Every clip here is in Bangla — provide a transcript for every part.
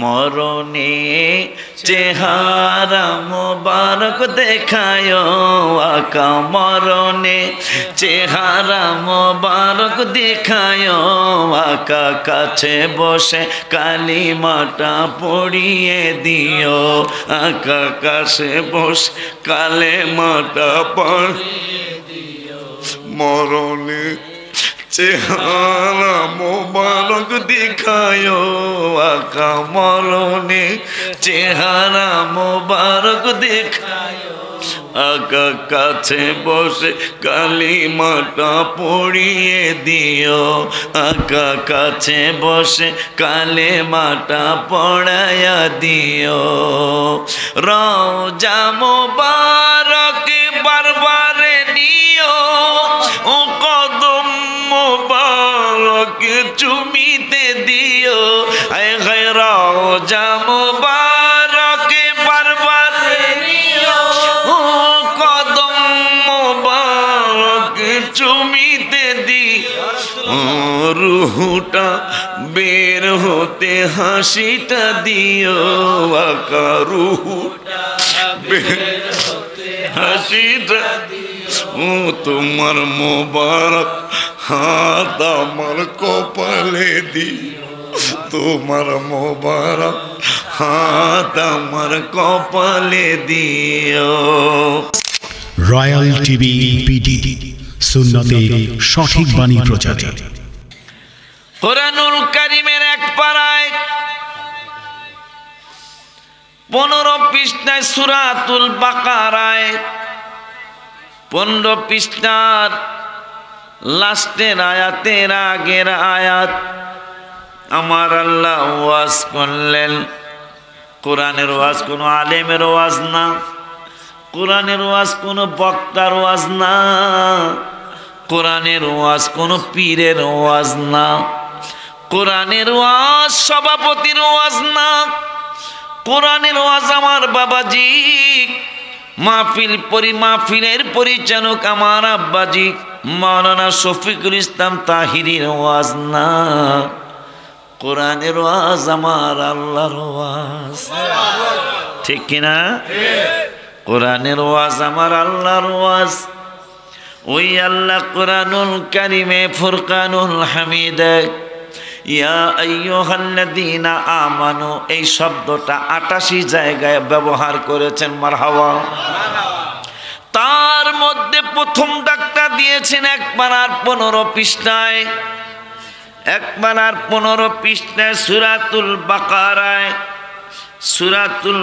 মরণে চেহারা মোবারক দেখায় আকা মরণে চেহারা মোবারক দেখায় আকা কাছে বসে কালিমাটা পড়িয়ে দিও আকা কাছে বসে কালিমাটা পড়িয়ে দিও মরণে চেহারা মোবারক দেখায় আকা মরণে চেহারা মোবারক দেখায় আকা কাছে বসে কালিমাটা পড়িয়ে দিও আকা কাছে বসে কালিমাটা পড়ায়া দিও রওজা মোবারক বারবারে নিও ও কদম মোবারক চুমিতে দিও আয় গায় রওজা মোবারক বারবারে নিও ও কদম মোবারক চুমিতে দিও রুহটা বের হতে হাসিটা দিও আকা রুহটা বের হতে হাসিটা ও তোমার মোবারক হাত আমার কপালে দিও তোমার মোবারক হাত আমার কপালে দিও। রয়্যাল টিভি পিডি সুন্নতের সঠিক বাণী প্রচারে কোরআনুল কারীমের এক পারায় 15 পৃষ্ঠায় সূরাতুল বাকারায় 15 পৃষ্ঠার লাস্টের আয়াতের আগের আয়াত আমার আল্লাহ ওয়াজ করলেন। কোরআনের ওয়াজ কোনো আলেমের ওয়াজ না, কোরআনের ওয়াজ কোনো বক্তার ওয়াজ না, কোরআনের ওয়াজ কোনো পীরের ওয়াজ না, কোরআনের ওয়াজ সভাপতির ওয়াজ না, কোরআনের ওয়াজ আমার বাবাজি মাহফিলের পরিচালক আমার আব্বাজি মাওলানা শফিকুল ইসলাম তাহিরির ওয়াজ না, কোরআনের ওয়াজ আমার আল্লাহর ওয়াজ। ঠিক কিনা? কোরআনের ওয়াজ আমার আল্লাহর ওয়াজ। ওই আল্লাহ কোরআনুল কারীমে ফুরকানুল হামিদে ইয়া আইয়ুহাল্লাযীনা আমানু এই শব্দটা 88 জায়গায় ব্যবহার করেছেন। মারহাবা। তার মধ্যে প্রথম ডাকটা দিয়েছেন 1 পারার 15 পৃষ্ঠায়, 1 পারার 15 পৃষ্ঠায় সূরাতুল বাকারায় সূরাতুল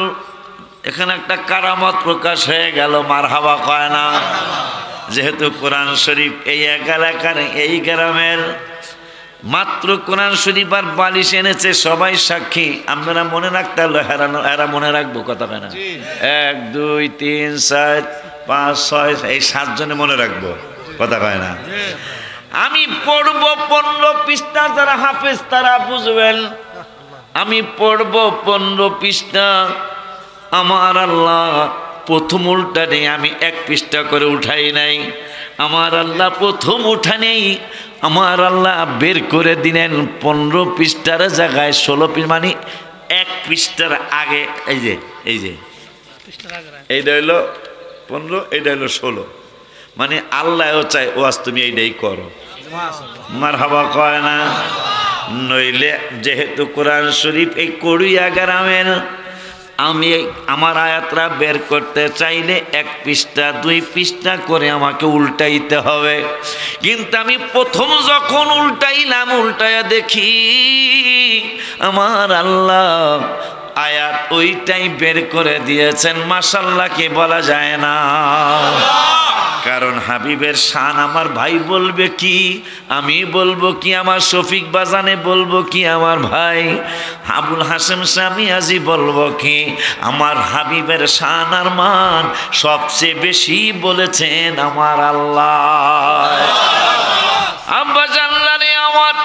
এখানে একটা কারামত প্রকাশ হয়ে গেল। মারহাবা কয় না? যেহেতু কোরআন শরীফ এই এলাকার এই গ্রামের মাত্র কোরআন শরীফ আর বালিশ এনেছে, সবাই সাক্ষী। আপনারা মনে রাখতে হলো, এরা মনে রাখবো কথা কেনা 1 2 3 4 5 6 এই 7 জনে মনে রাখবো কথা কয় না। আমি পড়বো 15 পৃষ্ঠা, যারা হাফেজ তারা বুঝবেন। আমি পড়বো 15 পৃষ্ঠা। আমার আল্লাহ প্রথম উল্টা নেই, আমি 1 পৃষ্ঠা করে উঠাই নাই। আমার আল্লাহ প্রথম উঠা নেই, আমার আল্লাহ বের করে দিলেন 15 পৃষ্ঠার জায়গায় 16 পৃষ্ঠা, মানে 1 পৃষ্ঠার আগে। এই যে এইটা হইলো 15, এইটা হইলো 16, মানে আল্লাহও চাই ওয়াজ তুমি এইটাই করো। মারহাবা কয় না? নইলে যেহেতু কোরআন শরীফ এই কড়িয়া গ্রামের, আমি আমার আয়াতরা বের করতে চাইলে 1 পৃষ্ঠা 2 পৃষ্ঠা করে আমাকে উল্টাইতে হবে। কিন্তু আমি প্রথম যখন উল্টাইয়া দেখি আমার আল্লাহ আয়াত ওইটাই বের করে দিয়েছেন। মাশাআল্লাহ কি বলা যায় না? কারণ হাবিবের শান আমার ভাই বলবে কি, আমি বলবো কি, আমার শফিক বাজানে বলবো কি, আমার ভাই আবুল হাসেম সামিয়াজি বলবো কি, আমার হাবিবের শান আর মান সবচেয়ে বেশি বলেছেন আমার আল্লাহ। আব্বা জানলারে আমার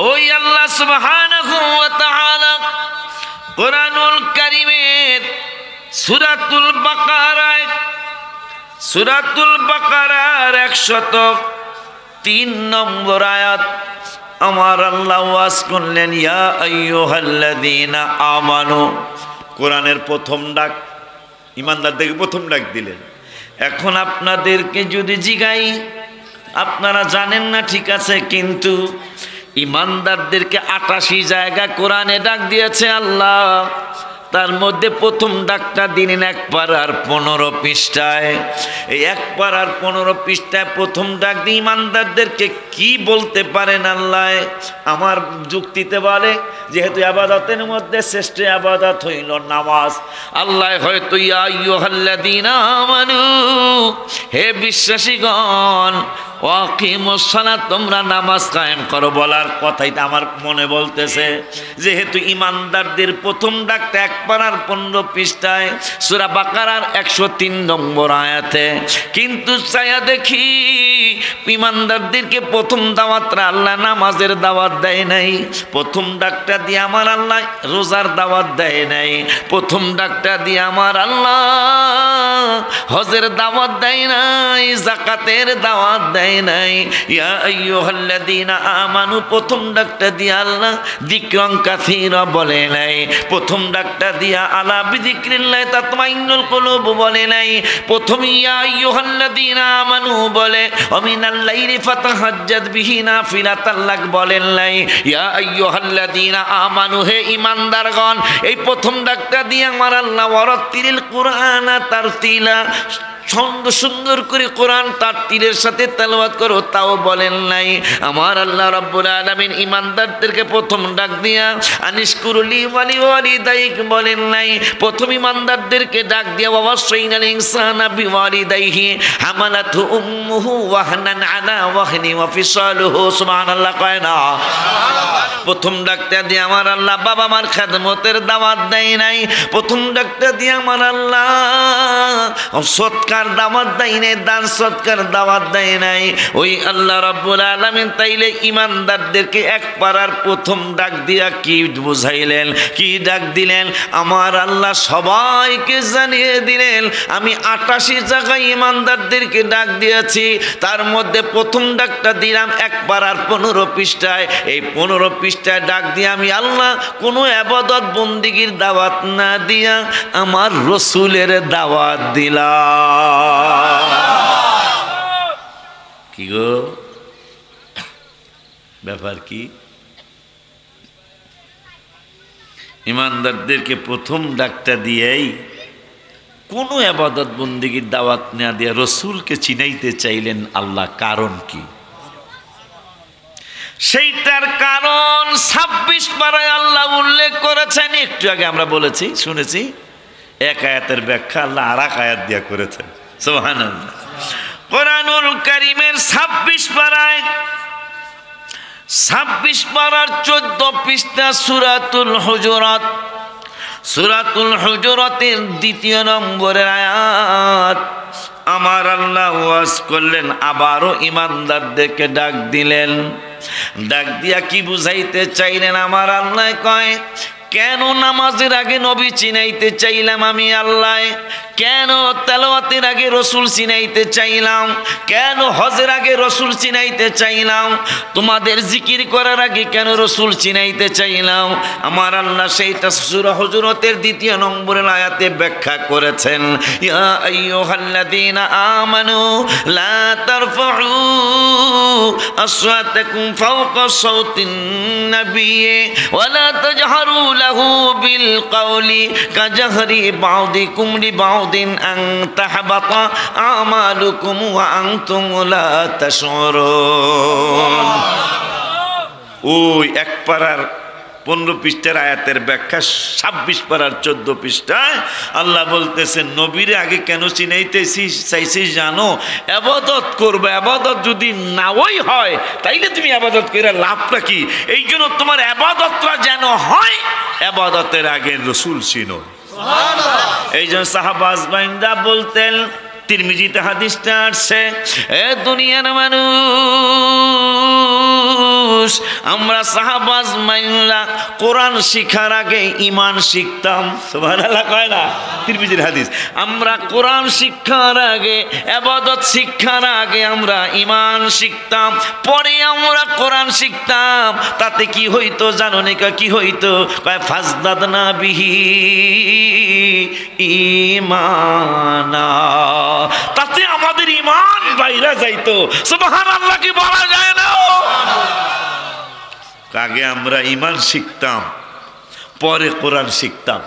ওই আল্লাহ সুবহানাহু ওয়া তাআলা কোরআনুল কারীমের সূরাতুল বাকারায় সূরাতুল বাকারার 103 নম্বর আয়াত আমার আল্লাহ ওয়াজ করলেন ইয়া আইয়ুহাল্লাযীনা আমানু, কোরআনের প্রথম ডাক ইমানদারদেরকে প্রথম ডাক দিলেন। এখন আপনাদেরকে যদি জিগাই, আপনারা জানেন না ঠিক আছে, কিন্তু ইমানদারদেরকে 88 জায়গা কোরআনে ডাক দিয়েছে আল্লাহ। তার মধ্যে প্রথম ডাকটা দিলেন 1 পারার 15 পৃষ্ঠায়। এই 1 পারার 15 পৃষ্ঠায় প্রথম ডাক দিয়ে ইমানদারদেরকে কি বলতে পারেন আল্লাহ? আমার যুক্তিতে বলে যেহেতু ইবাদতের মধ্যে শ্রেষ্ঠ ইবাদত হইল নামাজ, আল্লাহ হয়তো ইয়া আইয়ুহাল্লাযীনা আমানু, হে বিশ্বাসীগণ, ওয়াকিমুস সালাত, তোমরা নামাজ কায়েম করো বলার কথাই আমার মনে বলতেছে। যেহেতু ইমানদারদের প্রথম ডাকটা 1 পারার 15 পৃষ্ঠায় সূরা বাকারার 103 নম্বর আয়াতে, কিন্তু চাইয়া দেখি ইমানদারদেরকে প্রথম দাওয়াতটা আল্লাহ নামাজের দাওয়াত দেয় নাই। প্রথম ডাকটা দিয়ে আমার আল্লাহ রোজার দাওয়াত দেয় নাই। প্রথম ডাকটা দিয়ে আমার আল্লাহ হজের দাওয়াত দেয় নাই, যাকাতের দাওয়াত দেয় নাই। ইয়া আইয়ুহাল্লাযীনা আমানু প্রথম ডাকটা দিয়ে আল্লাহ যিকরান কাসীরা বলে নাই। প্রথম ডাকটা দিয়া আলা বিযিকরিল্লাহি তাতমাইন্নুল কুলুব বলে নাই। প্রথম ইয়া আইয়ুহাল্লাযীনা আমানু বলে ওমিনাল লাইলি ফাতাহাজ্জাদ বিহি নাফিলাতাল লাক বলেন নাই। ইয়া আইয়ুহাল্লাযীনা আমানু, হে ঈমানদারগণ, এই প্রথম ডাকটা দিয়ে আমার আল্লাহ ওয়ারাত্তিলিল কুরআনা তারতিলা, সুন্দর করে কোরআন তার তীরের সাথে তেলাওয়াত করো, তাও বলেন নাই। আমার আল্লাহ রাব্বুল আলামিন ইমানদারদেরকে প্রথম ডাক দিয়া আনিশকুরুলি ওয়ালিদাইক বলেন নাই। প্রথম ইমানদারদেরকে ডাক দিয়া ওয়াসাইনাল ইনসানা বিওয়ালিদাইহি হামালাতহু উম্মুহু ওয়াহনান আলা ওয়াহনি ওয়া ফিসালুহু, সুবহানাল্লাহ কয় না? প্রথম ডাকটা দিয়ে আমার আল্লাহ বাবা মার খেদমতের দাওয়াত দেয় নাই। প্রথম ডাকটা দিয়ে আমার আল্লাহ সৎকার দাওয়াত দেয় নাই, দান সৎকার দাওয়াত দেয় নাই। ওই আল্লাহ রাব্বুল আলামিন তাইলে ইমানদারদেরকে 1 পারার প্রথম ডাক দিয়া কি বুঝাইলেন, কি ডাক দিলেন? আমার আল্লাহ সবাইকে জানিয়ে দিলেন আমি 88 জায়গায় ইমানদারদেরকে ডাক দিয়েছি। তার মধ্যে প্রথম ডাকটা দিলাম 1 পারার 15 পৃষ্ঠায়। এই 15 পৃষ্ঠায় ডাক দিয়ে আমি আল্লাহ কোনো ইবাদত বন্দিগির দাওয়াত না দিয়া আমার রসুলের দাওয়াত দিলাম। কি গো, ব্যাপার কি? ইমানদারদেরকে প্রথম ডাকটা দিয়েই কোনো ইবাদত বন্দিগির দাওয়াত না দিয়া রসুলকে চিনাইতে চাইলেন আল্লাহ, কারণ কি? সেইটার কারণ 26 পারায় আল্লাহ উল্লেখ করেছেন। একটু আগে আমরা বলেছি, শুনেছি, 1 আয়াতের ব্যাখ্যা আল্লাহ আর 1 আয়াত দিয়া করেছেন। সুবহানাল্লাহ। কোরআনুল কারীমের 26 পারায় 26 পারার 14 পৃষ্ঠা সূরাতুল হুজুরাত, সূরাতুল হুজুরাতের 2 নম্বরের আয়াত আমার আল্লাহ ওয়াজ করলেন, আবারও ইমানদারদেরকে ডাক দিলেন। ডাক দিয়া কি বুঝাইতে চাইলেন? আমার আল্লাহ কয়, কেন নামাজের আগে নবী চিনাইতে চাইলাম আমি আল্লাহ? কেন তেলাওয়াতের আগে রসুল চিনাইতে চাইলাম? কেন হজের আগে রসুল চিনাইতে চাইলাম? তোমাদের জিকির করার আগে কেন রসুল চিনাইতে চাইলাম? আমার আল্লাহ সেইটা সূরা হুজুরাতের 2 নম্বরের আয়াতে ব্যাখ্যা করেছেন। ইয়া আইয়ুহাল্লাযীনা আমানু লা তারফাউ আসওয়াতাকুম ফাওকা সাওতিন নাবিয়্যি ওয়া লা তাজহারু লাহু বিল কওলি কাজহরি বাউদিকুম লিবাউদিন আন তাহবাতা আমালুকুম ওয়া আনতুম লা তাশউরুন। ওই 1 পারার 15 পৃষ্ঠার আয়াতের ব্যাখ্যা 26 পারার 14 পৃষ্ঠায় আল্লাহ বলতেছেন, নবীরে আগে কেন চিনাইতেছি চাইছিস জানো? ইবাদত করবে, ইবাদত যদি নাওই হয় তাইলে তুমি ইবাদত করে লাভটা কি? এই জন্য তোমার ইবাদতটা যেন হয়, ইবাদতের আগে রসুল চিনো। সুবহানাল্লাহ। এই জন্য সাহাবা আজমাইনরা বলতেন তিরমিজিতে হাদিসটা আসছে, এ দুনিয়ার মানুষ, আমরা সাহাবা আজমাইনরা কোরআন শিখার আগে ঈমান শিখতাম। সুবহানাল্লাহ কয় না? তিরমিজির হাদিস। আমরা কোরআন শিক্ষার আগে, ইবাদত শিক্ষার আগে আমরা ঈমান শিখতাম, পরে আমরা কোরআন শিখতাম। তাতে কি হইতো জানো নি? কি হইতো? কয় ফাজদাদনা বিহি ঈমানা, তাতে আমাদের ঈমান বাইরে যাইতো। সুবহানাল্লাহ কি বলা যায় না? আগে আমরা ঈমান শিখতাম, পরে কোরআন শিখতাম,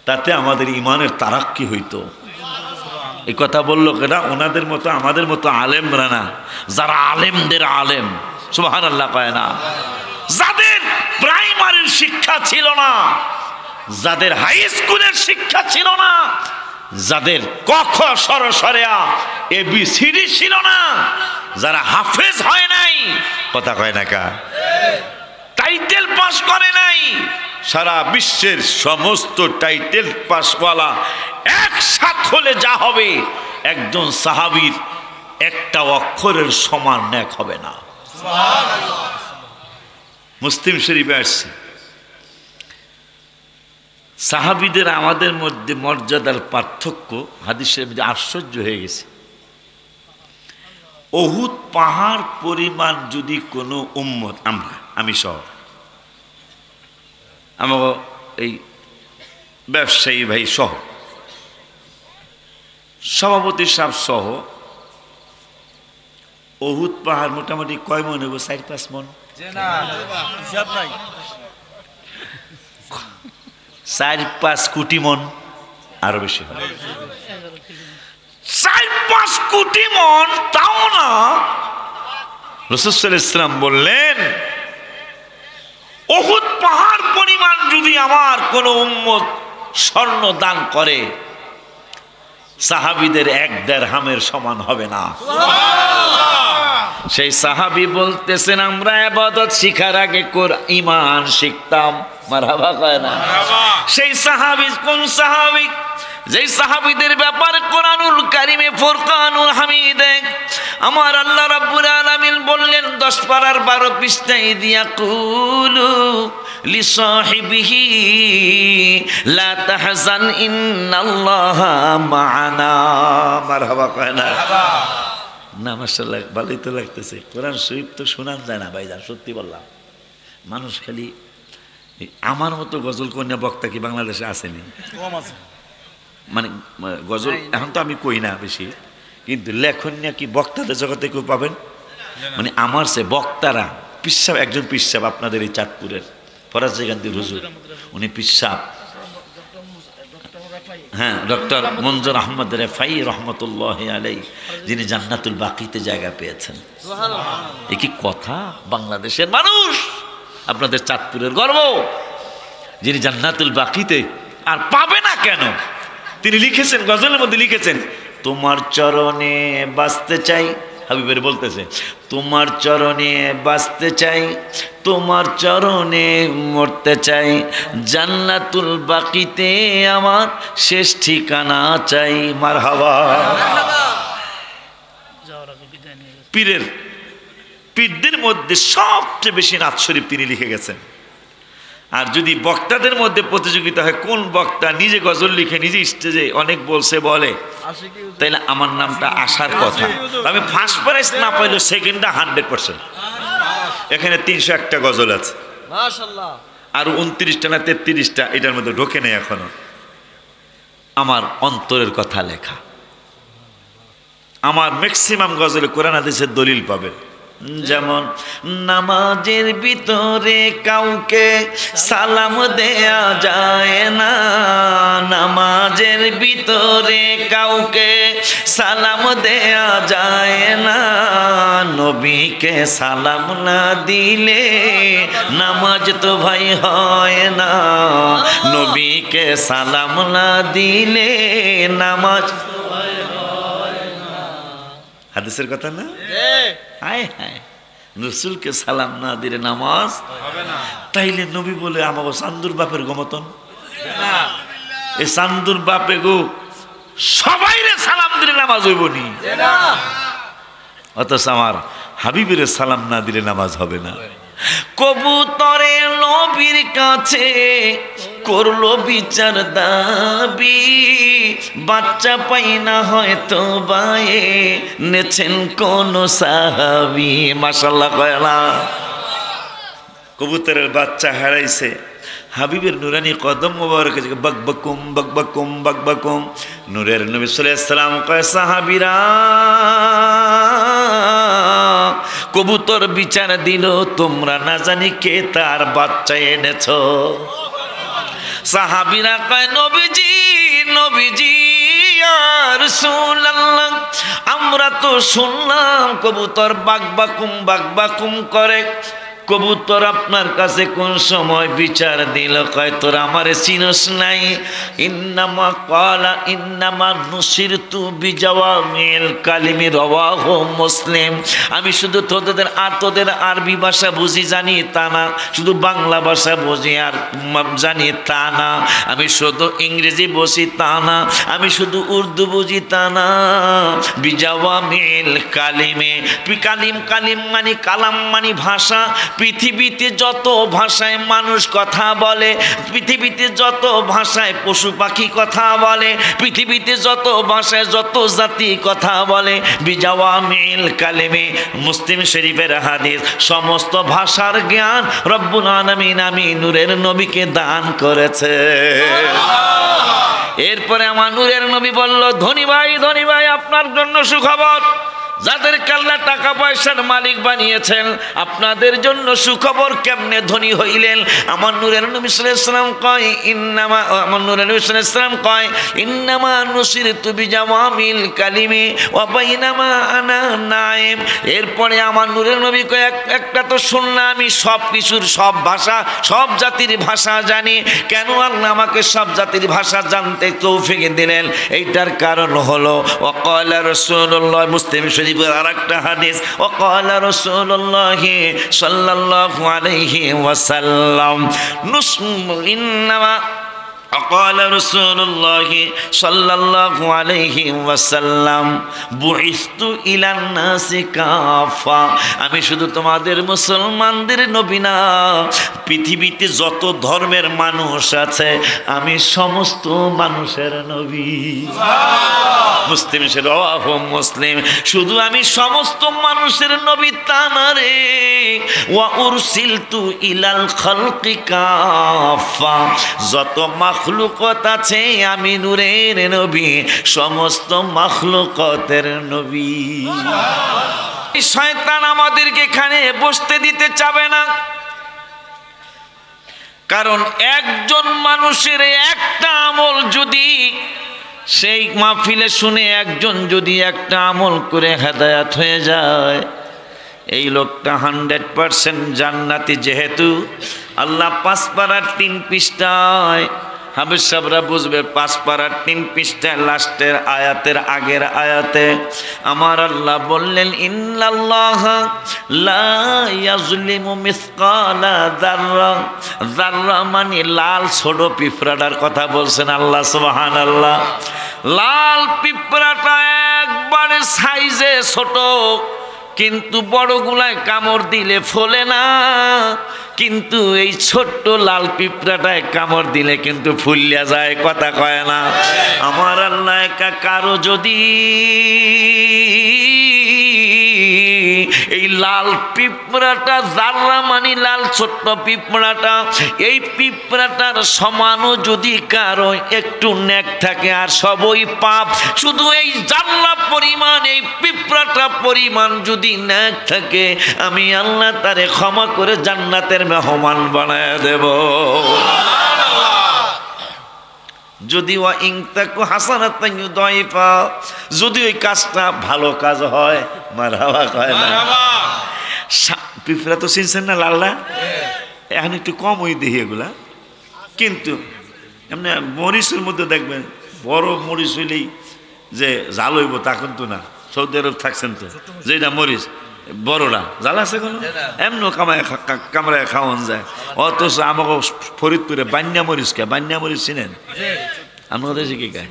তাতে আমাদের ঈমানের তারাক্কি হইতো। এই কথা বললো কেনা? ওনাদের মতো আমাদের মতো আলেমরা না, যারা আলেমদের আলেম। সুবহানাল্লাহ কয় না? যাদের প্রাইমারির শিক্ষা ছিল না, যাদের হাই স্কুলের শিক্ষা ছিল না, যাদের ক খ সরসরিয়া ABCD ছিল না, যারা হাফেজ হয় নাই, কথা কয় না কা, টাইটেল পাস করে নাই, সারা বিশ্বের সমস্ত টাইটেল পাসওয়ালা একসাথ হলে যা হবে, একজন সাহাবীর একটা অক্ষরের সমান ন্যাক হবে না। মুসলিম শরীফে আসছে, সাহাবীদের আমাদের মধ্যে মর্যাদার পার্থক্য হাদিসের মধ্যে আশ্চর্য হয়ে গেছে। উহুদ পাহাড় পরিমাণ যদি কোনো উম্মত, আমি সহ, আমার এই ব্যবসায়ী ভাই সহ, সভাপতি সাহেব সহ, উহুদ পাহাড় মোটামুটি কয় মন হইব? 4-5 মন? 4-5 কোটি মন, আরো বেশি হবে। 4-5 কোটি মন, তাও না। রাসূল সাল্লাল্লাহু আলাইহি ওয়াসাল্লাম বললেন, উহুদ পাহাড় পরিমাণ যদি আমার কোন উম্মত স্বর্ণ দান করে, সাহাবীদের 1 দিরহামের সমান হবে না। সেই সাহাবী বলতেছেন, আমরা ইবাদত শিখার আগে ঈমান শিখতাম। মারহাবা কয় না? সেই সাহাবী কোন সাহাবী? যেই সাহাবীদের ব্যাপারে কোরআনুল কারিমে ফুরকানুল হামিদে আমার আল্লাহ রাব্বুল আলামিন বললেন 10 পারার 12 পৃষ্ঠায় দিয়া, কুলু লিসাহিবিহি লা তাহজান ইন্নাল্লাহা মা'ানা। মারহাবা কয় না? না মাশাআল্লাহ, ভালোই তো লাগতেছে। কোরআন শরীফ তো শোনান যায় না ভাইজান, সত্যি বললাম। মানুষ খালি আমার মতো গজল কন্যা বক্তা কি বাংলাদেশে আসেনি? মানে গজল এখন তো আমি কই না বেশি, কিন্তু লেখন নিয়ে কি বক্তাদের জগতে কেউ পাবেন? মানে আমার সে বক্তারা পিসাব, একজন পিসাব আপনাদের এই চাঁদপুরের ফরাজি গান্ধী হুজুর, উনি পিসাব, হ্যাঁ, ডক্টর মঞ্জুর আহমদ রেফাই রহমতুল্লাহ আলাইহি, যিনি জান্নাতুল বাকিতে জায়গা পেয়েছেন। এ কি কথা? বাংলাদেশের মানুষ, আপনাদের চাঁদপুরের গর্ব, যিনি জান্নাতুল বাকিতে, আর পাবে না কেন? তিনি লিখেছেন, গজলের মধ্যে লিখেছেন, তোমার চরণে বাঁচতে চাই, হাবিবের বলতেছে, তোমার চরণে বাঁচতে চাই, তোমার চরণে মরতে চাই, জান্নাতুল বাকিতে আমার শেষ ঠিকানা চাই। মারহাবা। পীরদের মধ্যে সবচেয়ে বেশি নাত শরীফ তিনি লিখে গেছেন। আর যদি বক্তাদের মধ্যে প্রতিযোগিতা হয়, কোন বক্তা নিজে গজল লিখে নিজে স্টেজে অনেক বলছে বলে, তাইলে আমার নামটা আসার কথা। আমি ফার্স্ট প্রাইজ না পাইলেও সেকেন্ডটা 100%। এখানে 301টা গজল আছে, আর 29টা না 33টা এটার মধ্যে ঢোকে নেই এখনো। আমার অন্তরের কথা লেখা। আমার ম্যাক্সিমাম গজলে কোরআন হাদিসের দলিল পাবেন। যেমন নামাজের ভিতরে কাউকে সালাম দেয়া যায় না, নামাজের ভিতরে কাউকে সালাম দেয়া যায় না, নবীকে সালাম না দিলে নামাজ তো ভাই হয় না, নবীকে সালাম না দিলে নামাজ। হাদিসের কথা না? হায় হায়, রসুলকে সালাম না দিলে নামাজ হবে না। তাইলে নবী বলে আমাকে চান্দুর বাপের গমতন, এই চান্দুর বাপে গো সবাইরে সালাম দিলে নামাজ হইব নি? অথচ আমার হাবিবের সালাম না দিলে নামাজ হবে না। কবুতরে নবীর কাছে করলো বিচার দাবি, বাচ্চা পাই না হয়তো বায়ে নেছেন কোন সাহাবী। মাশাআল্লাহ কয়লা। কবুতরের বাচ্চা হারাইছে, হাবিবের নুরানি কদম মোবারক বকবকুম বকবকুম বকবকুম। নূরের নবী সাল্লাল্লাহু আলাইহি সাল্লাম কয় সাহাবীরা কবুতর বিচার দিল, তোমরা না জানি কে তার বাচ্চা এনেছো। সাহাবীরা কয় নবীজি নবীজি ইয়া রাসূলুল্লাহ, আমরা তো শুনলাম কবুতর বাকবাকুম করে। কবুতর আপনার কাছে কোন সময় বিচার দিল? কয় তোরা আমারে চিনস নাই? ইন্নামা ক্বালা ইন্নামা নুসিরতু বিজাওয়ামিল কালিমি রাওয়াহু মুসলিম। আমি শুধু তোদের আরবি ভাষা বুঝি জানি তা না, শুধু বাংলা ভাষা বুঝি আর জানি তা না, আমি শুধু ইংরেজি বুঝি তা না, আমি শুধু উর্দু বুঝি তা না। বিজাওয়ামিল কালিমে, কালিম মানে কালাম মানে ভাষা। পৃথিবীতে যত ভাষায় মানুষ কথা বলে, পৃথিবীতে যত ভাষায় পশু পাখি কথা বলে, পৃথিবীতে যত ভাষায় যত জাতি কথা বলে, বিজাওয়ামিল কালিমে, মুসলিম শরীফের হাদিস, সমস্ত ভাষার জ্ঞান রব্বুল আলামিন আমি নূরের নবীকে দান করেছে। এরপরে আমার নূরের নবী বলল, ধনী ভাই আপনার জন্য সুখবর। যাদের আল্লাহ টাকা পয়সার মালিক বানিয়েছেন, আপনাদের জন্য সুখবর। কেমনে ধনী হইলেন? আমার নূরের নবী সাল্লাল্লাহু আলাইহি ওয়াসাল্লাম কয় ইন্নামা, আমার নূরের নবী সাল্লাল্লাহু আলাইহি ওয়াসাল্লাম কয় ইন্নামা নুসিরতু বিজাওয়ামিল কালিমি ওয়া বাইনামা আনা নাইম। এরপরে আমার নূরের নবী কয় একটা তো শুনলাম আমি সব কিছুর সব ভাষা সব জাতির ভাষা জানি। কেন আল্লাহ আমাকে সব জাতির ভাষা জানতে তৌফিক দিলেন? এইটার কারণ হলো ওয়াকালা রাসূলুল্লাহ, মুসলিম আরেকটা হাদিস, ওয়াকালা রাসূলুল্লাহ সাল্লাল্লাহু আলাইহি ওয়াসাল্লাম ইন্নামা ওয়াকালা রাসূলুল্লাহ সাল্লাল্লাহু আলাইহি ওয়াসাল্লাম বুইসতু ইলান নাসি কাফা। আমি শুধু তোমাদের মুসলমানদের নবী না, পৃথিবীতে যত ধর্মের মানুষ আছে আমি সমস্ত মানুষের নবী। মুসলিম মুসলিম, শুধু আমি সমস্ত মানুষের নবী তা না রে, ওয়া উরসিলতু ইলাল খালকি কাফা, যত মাখলুকত আছে আমি নূরের নবী, সমস্ত মাখলুকতের নবী। শয়তান আমাদেরকে এখানে বসতে দিতে চাবে না, কারণ একজন মানুষের একটা আমল যদি সেই মাহফিলে শুনে একজন যদি একটা আমল করে হেদায়াত হয়ে যায়, এই লোকটা 100% জান্নাতি। যেহেতু আল্লাহ 5 পারার 3 পৃষ্ঠায়, হাফেজ সাহেবরা বুঝবে, 5 পারার 3 পৃষ্ঠায় লাস্টের আয়াতের আগের আয়াতে আমার আল্লাহ বললেন ইন্নাল্লাহা লা ইয়াজলিমু মিসকালা যাররা। যাররা মানে লাল ছোট পিঁপড়াটার কথা বলছেন আল্লাহ সুবহানাল্লাহ। লাল পিঁপড়াটা একবারে সাইজে ছোট, কিন্তু বড়গুলায় কামড় দিলে ফোলে না, কিন্তু এই ছোট্ট লাল পিঁপড়াটায় কামড় দিলে কিন্তু ফুলিয়া যায়, কথা কয় না। আমার আল্লাহ কারো যদি এই লাল পিঁপড়াটা, যারা মানে লাল ছোট্ট পিঁপড়াটা, এই পিঁপড়াটার সমানও যদি কারো একটু নেক থাকে আর সবই পাপ, শুধু এই জাল্লা পরিমাণ, এই পিঁপড়াটা পরিমাণ যদি নেক থাকে, আমি আল্লাহ তারে ক্ষমা করে জান্নাতের মেহমান বানায় দেব। যদি ওয়া ইনতাকু হাসানাতান ইউদাইফা, যদি ওই কাজটা ভালো কাজ হয়, মারহাবা কয় না। পিঁপড়া তো চিনছেন না লাল্লা, এখন একটু কম ওই দেখি এগুলা, কিন্তু এমনি মরিচের মধ্যে দেখবেন বড় মরিচ হইলেই যে জাল হইব তা কিন্তু না। সৌদি আরব থাকছেন তো, যেটা মরিচ বড়রা জাল আছে কোনো, এমন কামড়ায় খাওয়ান যায়। অথচ আমাকে ফরিদপুরে বান্যা মরিচ কে, বান্যা মরিচ চিনেন? আমাদের দেশে কি গায়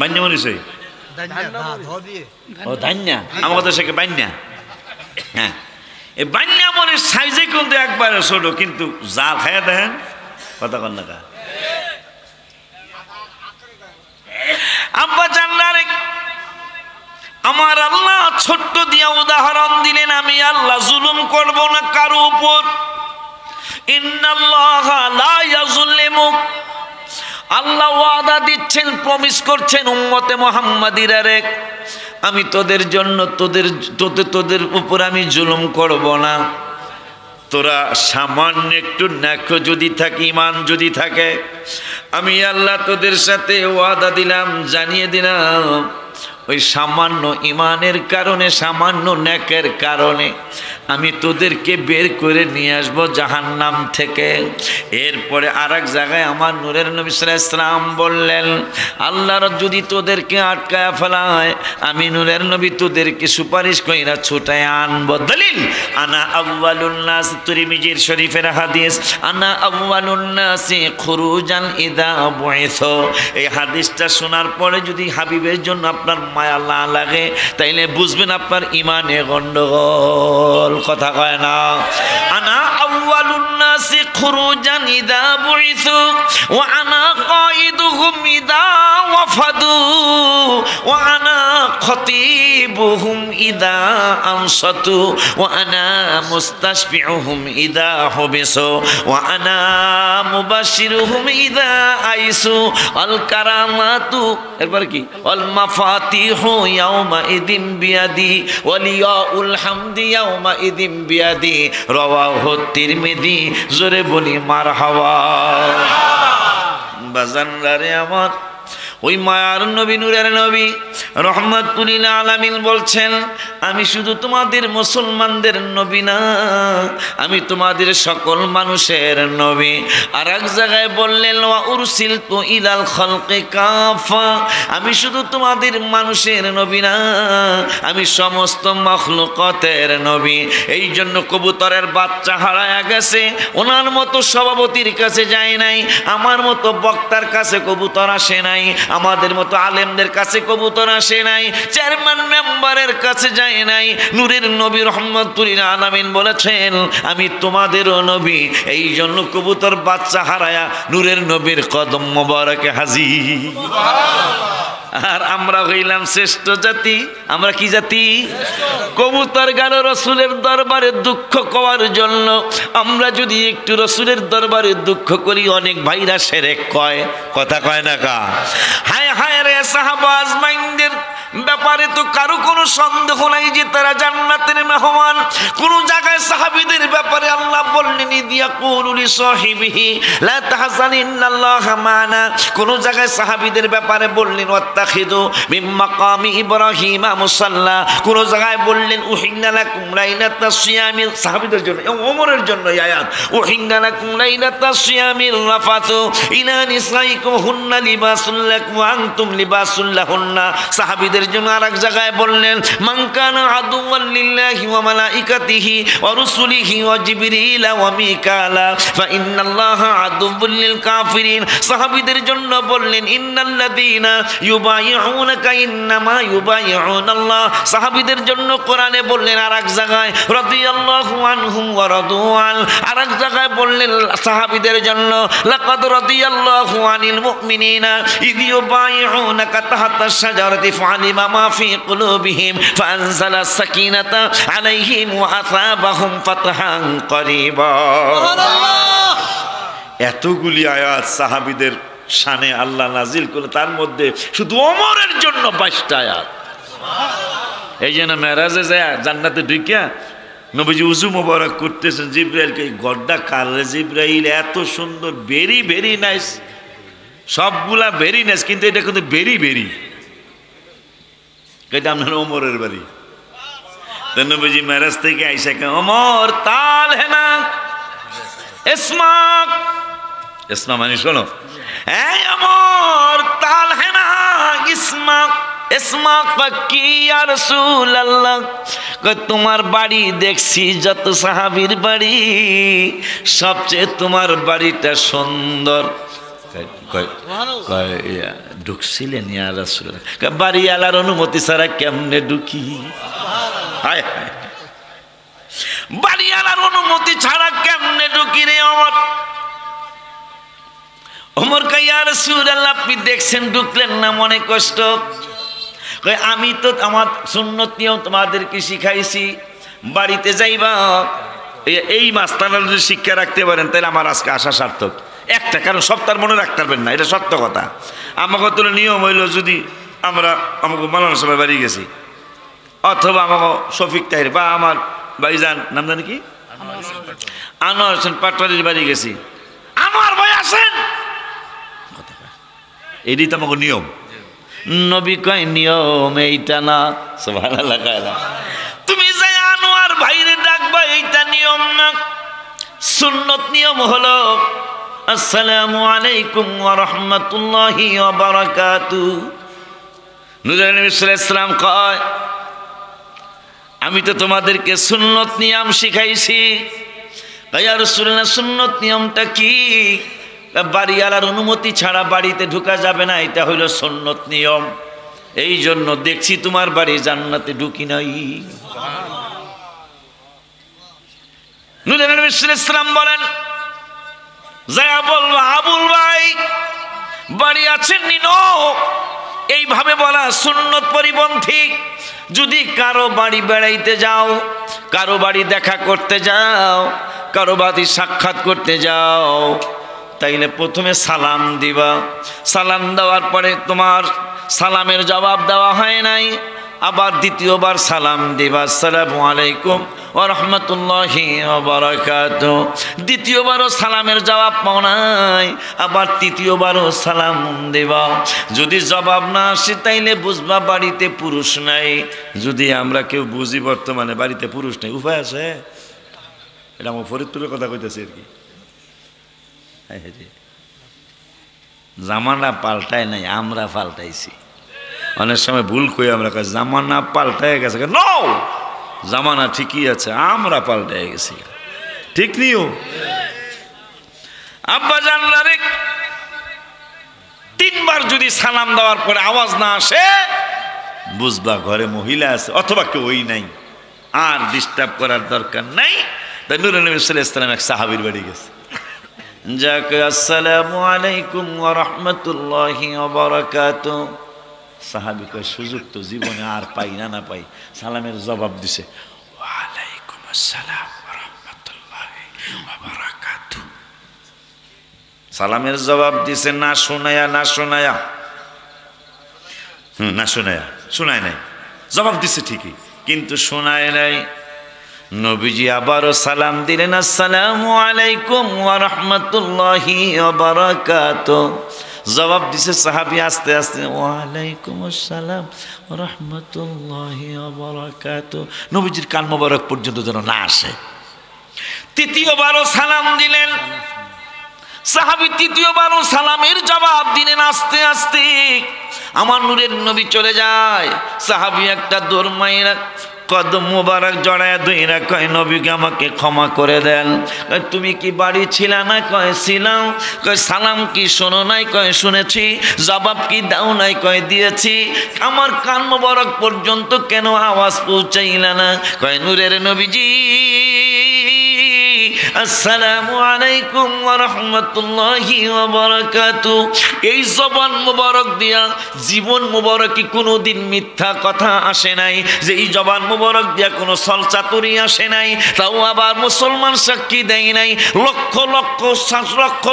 বান্যা মরিচ ও ধান্যা আমাদের দেশে বান্যা হ্যাঁ এই বান্যা মরিচ সাইজে কিন্তু একবারে ছোট কিন্তু জাল খাইয়া দেন কথা কন না আব্বা জান্নারে আমার আল্লাহ ছোট্ট দিয়া উদাহরণ দিলেন আমি আল্লাহ জুলুম করব না কারো উপর ইন্নাল্লাহা লা ইয়াযলিমু আল্লাহ ওয়াদা দিচ্ছেন প্রমিস করছেন উম্মতে মুহাম্মাদিরা রে আমি তোদের জন্য তোদের উপর আমি জুলুম করব না তোরা সামান্য একটু নেক যদি থাকে ঈমান যদি থাকে আমি আল্লাহ তোদের সাথে ওয়াদা দিলাম জানিয়ে দিলাম ওই সামান্য ঈমানের কারণে সামান্য নেকের কারণে আমি তোদেরকে বের করে নিয়ে আসবো জাহান্নাম থেকে এরপরে আরেক জায়গায় আমার নূরের নবী সাল্লাল্লাহু আলাইহি সাল্লাম বললেন আল্লাহর যদি তোদেরকে আটকায় ফেলায় আমি নূরের নবী তোদেরকে সুপারিশ কইরা ছুটায় আনবো দলিল আনা আউয়ালুন নাস তিরমিজির শরীফের হাদিস আনা আউয়ালুন নাস খুরুজান ইদা বুইসা এই হাদিসটা শোনার পরে যদি হাবিবের জন্য আপনার মায়া না লাগে তাইলে বুঝবেন আপনার ঈমানে গন্ডগোল কথা কয় না আনা আউয়ালুন নাস খুরুজান ইদা বুইসু ওয়া আনা কাইদুহুম ইদা ওয়াফাদু ওয়া আনা খতিবুহুম ইদা আনসাতু ওয়া আনা মুস্তাশফিউহুম ইদা হুবিসু ওয়া আনা মুবাশশিরুহুম ইদা আইসু আল কারামাতু এরপর কি আল মাফাতিহু ইয়াউমা ইদিন বিয়াদি ওয়ালিয়াউল হামদি ইয়াউমা ইদিন বিয়াদি রাওয়াহু তিরমিজি জোরে বলি মারহাবা বাজানরা রে আমার ওই মায়ার নবী নূরের নবী রহমাতুল লিল আলামিন বলছেন আমি শুধু তোমাদের মুসলমানদের নবী না আমি তোমাদের সকল মানুষের নবী আর এক জায়গায় বললেন ওয়া উরসিলতু ইলাল খালকি কাফা আমি শুধু তোমাদের মানুষের নবী না আমি সমস্ত মাখলুকাতের নবী এই জন্য কবুতরের বাচ্চা হারায়া গেছে ওনার মতো সভাপতির কাছে যায় নাই আমার মতো বক্তার কাছে কবুতর আসে নাই আমাদের মতো আলেমদের কাছে কবুতর আসে নাই চেয়ারম্যান মেম্বারের কাছে যায় নাই নূরের নবী রহমাতুল লিল আলামিন বলেছেন আমি তোমাদেরও নবী এই জন্য কবুতর বাচ্চা হারায়া নূরের নবীর কদম মোবারকে হাজির আর আমরা হইলাম শ্রেষ্ঠ জাতি আমরা কি জাতি কবুতর গেল রসুলের দরবারে দুঃখ করার জন্য আমরা যদি একটু রসুলের দরবারে দুঃখ করি অনেক ভাইরা শিরক কয় কথা কয় না কা হায় হায় রে সাহাবা আজমাইনদের ব্যাপারে তো কারো কোনো সন্দেহ নাই যে তারা জান্নাতের মেহমান কোন জায়গায় সাহাবীদের ব্যাপারে আল্লাহ বললেন ইয়াকুলু লিসাহিবিহি লা তাহজান ইন্নাল্লাহা মানা কোন জায়গায় সাহাবীদের ব্যাপারে বললেন ওয়াত্তাখিদু মিন মাকামি ইব্রাহিমা মুসাল্লা কোন জায়গায় বললেন উহিন্না লাকুম লাইলাতাস সিয়ামি সাহাবীদের জন্য ওমরের জন্য এই আয়াত উহিন্না লাকুম লাইলাতাস সিয়ামির রাফাতু ইলা নিসাইকুম হুন্না লিবাসুল লাকুম ওয়া আনতুম লিবাসুল লাহুন্না সাহাবীদের জন্য আরেক জায়গায় বললেন মান কানা আদুওয়াল লিল্লাহি ওয়া মালাইকাতিহি ওয়া রুসুলিহি ওয়া জিবরিল ওয়া মিকালা ফা ইন্নাল্লাহা আদুউল লিল কাফিরিন সাহাবীদের জন্য বললেন ইন্নাল্লাযীনা ইউবাইউনাকা ইন্নামা ইউবাইউনাল্লাহ সাহাবীদের জন্য কোরআনে বললেন আরেক জায়গায় রাদিয়াল্লাহু আনহুম ওয়া রাদুআন আরেক জায়গায় বললেন সাহাবীদের জন্য লাকাদ রাদিয়াল্লাহু আনিল মুমিনিনা ইয ইউবাইউনাকা তাহতা শাজারাতি ফালিমা মা ফি কুলুবিহিম ফানজালা সাকিনাতা আলাইহিম ওয়া আসাবাহুম ফাতহান করিবা সুবহানাল্লাহ এতগুলি আয়াত সাহাবীদের শানে আল্লাহ নাজিল করলেন তার মধ্যে শুধু ওমরের জন্য 22টা আয়াত এই জন্য মেরাজে যায় জান্নাতে ঢুকিয়া নবীজি উযু মোবারক করতেছেন জিবরাইলকে গড্ডা কালে জিবরাইল এত সুন্দর ভেরি ভেরি নাইস সবগুলা ভেরি নাইস কিন্তু এটা কিন্তু ভেরি ভেরি এটা আপনার ওমরের বাড়ি তো নবীজি মেরাজ থেকে আইসা ওমর তাল হেনা ইসমাক ইসমা মানে শোনো এই ওমর তাল হেনা ইসমাক ইসমাক কি ইয়া রাসূলুল্লাহ তোমার বাড়ি দেখছি যত সাহাবীর বাড়ি সবচেয়ে তোমার বাড়িটা সুন্দর ঢুকছিলেন ইয়া রাসূলুল্লাহ, বাড়িওয়ালার অনুমতি ছাড়া কেমনে ঢুকি? হায় হায়, বাড়িওয়ালার অনুমতি ছাড়া কেমনে ঢুকি রে ওমর? ওমর কয় ইয়া রাসূলুল্লাহ, আপনি দেখছেন ঢুকলেন না, মনে কষ্ট। কয় আমি তো আমার সুন্নত নিয়ম তোমাদেরকে শিখাইছি, বাড়িতে যাইবা এই মাস্টাররা যদি শিক্ষা রাখতে পারেন তাহলে আমার আজকে আসা সার্থক। একটা কারণ সপ্তাহ মনে রাখতে পারবেন না, এটা সত্য কথা। আমাকে তো নিয়ম হইল, যদি আমরা আমাকে মালানা সবাই বাড়ি গেছি, অথবা আমাকে শফিক তাহির বা আমার ভাইজান নাম জানি কি আনোয়ার হোসেন পাটোয়ারির বাড়ি গেছি, আনোয়ার ভাই আসেন, এটাই তো আমাকে নিয়ম। নবী কয় নিয়ম এইটা না, সুবহানাল্লাহ। তুমি যাই আনোয়ার ভাইরে ডাকবা, এইটা নিয়ম না। সুন্নত নিয়ম হলো আসসালামু আলাইকুম ওয়া রাহমাতুল্লাহি ওয়া বারাকাতুহু। নূরে নবী সাল্লাল্লাহু আলাইহি ওয়াসাল্লাম কয় আমি তো তোমাদেরকে সুন্নত নিয়ম শিখাইছি। ইয়া রাসূলুল্লাহ, সুন্নত নিয়মটা কি? বাড়িওয়ালার অনুমতি ছাড়া বাড়িতে ঢোকা যাবে না, এটা হইল সুন্নত নিয়ম। এই জন্য দেখছি তোমার বাড়ি জান্নাতে ঢুকি নাই। নূরে নবী সাল্লাল্লাহু আলাইহি ওয়াসাল্লাম বলেন, যায়া বলবা আবুল ভাই বাড়ি আছেন নিনো। এইভাবে বলা সুন্নত পরিপন্থী। যদি কারো বাড়ি বেড়াইতে যাও, কারো বাড়ি দেখা করতে যাও, কারো বাড়ি সাক্ষাৎ করতে যাও, তাইলে প্রথমে সালাম দিবা। সালাম দেওয়ার পরে তোমার সালামের জবাব দেওয়া হয় নাই, আবার দ্বিতীয়বার সালাম দিবা, আসসালামু আলাইকুম ওয়া রাহমাতুল্লাহি ওয়া বারাকাতুহু। দ্বিতীয়বারও সালামের জবাব পাও নাই, আবার তৃতীয়বারও সালাম দিবা। যদি জবাব না আসে তাইলে বুঝবা বাড়িতে পুরুষ নাই। যদি আমরা কেউ বুঝি বর্তমানে বাড়িতে পুরুষ নাই, উপায় আছে? এটা আমার ফরিদপুরের কথা কইতেছি আর কি। জামানা পাল্টায় নাই, আমরা পাল্টাইছি। অনেক সময় ভুল কই আমরা, জামানা পাল্টায় গেছে। নো, জামানা ঠিকই আছে, আমরা পাল্টায় গেছি। ঠিক নিও আব্বা জানলা রে, তিনবার যদি সালাম দেওয়ার পরে আওয়াজ না আসে বুঝবা ঘরে মহিলা আছে অথবা কেউ ওই নাই, আর ডিস্টার্ব করার দরকার নাই। তাই নূরে নবী সাল্লাল্লাহু আলাইহি ওয়াসাল্লাম এক সাহাবীর বাড়ি গেছে, যাকে আসসালামু আলাইকুম ওয়া রাহমাতুল্লাহি ওয়া বারাকাতুহু। সাহাবী কয় সুযোগ তো জীবনে আর পাই না পাই, সালামের জবাব দিছে ওয়া আলাইকুম আসসালাম ওয়া রাহমাতুল্লাহি ওয়া বারাকাতুহু। সালামের জবাব দিছে না শোনায়া শোনায় নাই, জবাব দিছে ঠিকই কিন্তু শোনায় নাই। নবীজি আবারও সালাম দিলেন, আসসালামু আলাইকুম ওয়া রাহমাতুল্লাহি ওয়া বারাকাতুহু। জবাব দিছে সাহাবী আস্তে আস্তে, ওয়া আলাইকুম আসসালাম ওয়া রাহমাতুল্লাহি ওয়া বারাকাতুহু। নবীজির কান মোবারক পর্যন্ত যেন না আসে। তৃতীয়বারও সালাম দিলেন সাহাবী, তৃতীয়বারও সালামের জবাব দিলেন আস্তে আস্তে। আমার নূরের নবী চলে যায়, সাহাবী একটা দৌড় মাইরা কদম মোবারক জড়ায় দইরা কয় নবীকে আমাকে ক্ষমা করে দেন। তুমি কি বাড়ি ছিলা না? কয় ছিলাম। কয় সালাম কি শোনো নাই? কয় শুনেছি। জবাব কি দাও নাই? কয় দিয়েছি। আমার কান মোবারক পর্যন্ত কেন আওয়াজ পৌঁছাইলা না? কয় নূরের নবীজি আসসালামু আলাইকুম ওয়া রাহমাতুল্লাহি ওয়া বারাকাতুহু। এই জবান মোবারক দিয়া জীবন মোবারকে কোনোদিন মিথ্যা কথা আসে নাই, যে এই জবান মোবারক দিয়া কোনো ছলচাতুরি আসে নাই। তাও আবার মুসলমান সাক্ষী দেয় নাই। লক্ষ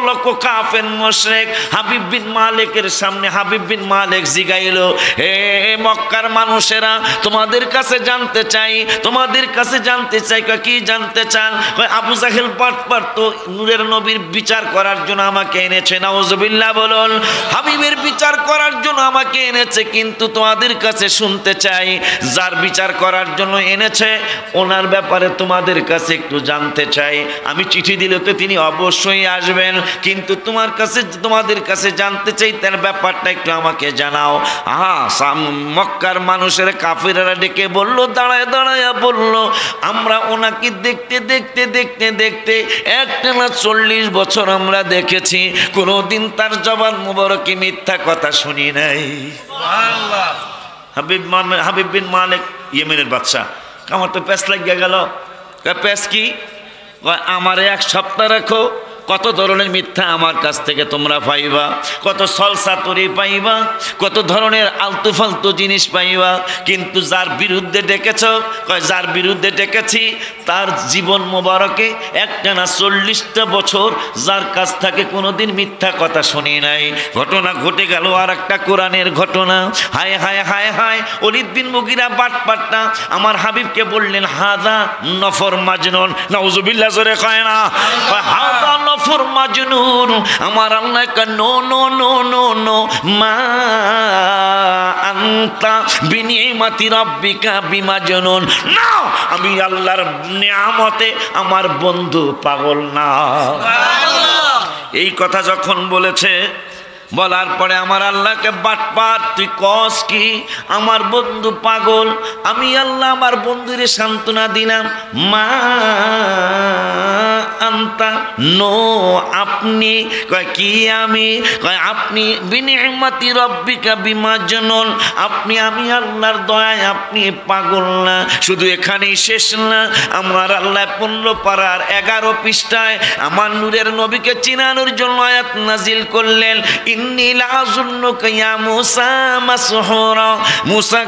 লক্ষ কাফের মুশরিক হাবিব বিন মালিকের সামনে হাবিব বিন মালিক জিগাইল, হে মক্কার মানুষেরা, তোমাদের কাছে জানতে চাই। কি জানতে চান? আবু জাহেল পাটপাট তো নূরের নবীর বিচার করার জন্য আমাকে এনেছে, নাউজুবিল্লাহ বলুন। হাবিবের বিচার করার জন্য আমাকে এনেছে, কিন্তু তোমাদের কাছে শুনতে চাই, যার বিচার করার জন্য এনেছে ওনার ব্যাপারে তোমাদের কাছে একটু জানতে চাই। আমি চিঠি দিলে তো তিনি অবশ্যই আসবেন, কিন্তু তোমাদের কাছে জানতে চাই, তার ব্যাপারটা একটু আমাকে জানাও। মক্কার মানুষের কাফিররা ডেকে বলল, দাঁড়ায় বলল, আমরা ওনাকে দেখতে দেখতে একটানা 40 বছর আমরা দেখেছি, কোনোদিন তার জবান মুবারকে মিথ্যা কথা শুনি নাই। হাবিব বিন মালিক ইয়েমেনের বাদশা, আমার তো প্যাঁচ লাগিয়া গেল। প্যাঁচ কি? আমারে 1 সপ্তাহ রাখো, কত ধরনের মিথ্যা আমার কাছ থেকে তোমরা পাইবা, কত সলসাতুরি পাইবা, কত ধরনের আলতু ফালতু জিনিস পাইবা, কিন্তু যার বিরুদ্ধে ডেকেছ, যার বিরুদ্ধে ডেকেছি তার জীবন মোবারকে একটানা 40টা বছর যার কাছ থেকে কোনোদিন মিথ্যা কথা শুনি নাই। ঘটনা ঘটে গেল আর একটা কোরআনের ঘটনা। হায় হায় হায় হায়, ওলীদ বিন মুগীরা বাটপাট্টা আমার হাবিবকে বললেন, হাদা নফর মাজনুন। নাউজুবিল্লাহ, জোরে কয় না? হাদা নফর মাজনুন। আমার আল্লাহ কা নো নো নো নো নো মা আনতা বিনিমাতি রাব্বিকা বিমাজনুন। না, আমি আল্লাহর নিয়ামতে আমার বন্ধু পাগল না। এই কথা যখন বলেছে, বলার পরে আমার আল্লাহকে বাটপাট, তুই কস কি? আমার বন্ধু পাগল। আমি আল্লাহ আমার বন্ধুরে সান্ত্বনা দিলাম, মা আনতা, নো আপনি। কয় কি আমি? কয় আপনি বিনিমাতি রব্বিকা বিমাজনুন, আপনি আমি আল্লাহর দয়ায় আপনি পাগল না। শুধু এখানেই শেষ না, আমার আল্লাহ 15 পারার 11 পৃষ্ঠায় আমার নূরের নবীকে চিনানোর জন্য আয়াত নাজিল করলেন, ইন্নী লাযুন্নুকা ইয়া মূসা মাসহুরা। মূসা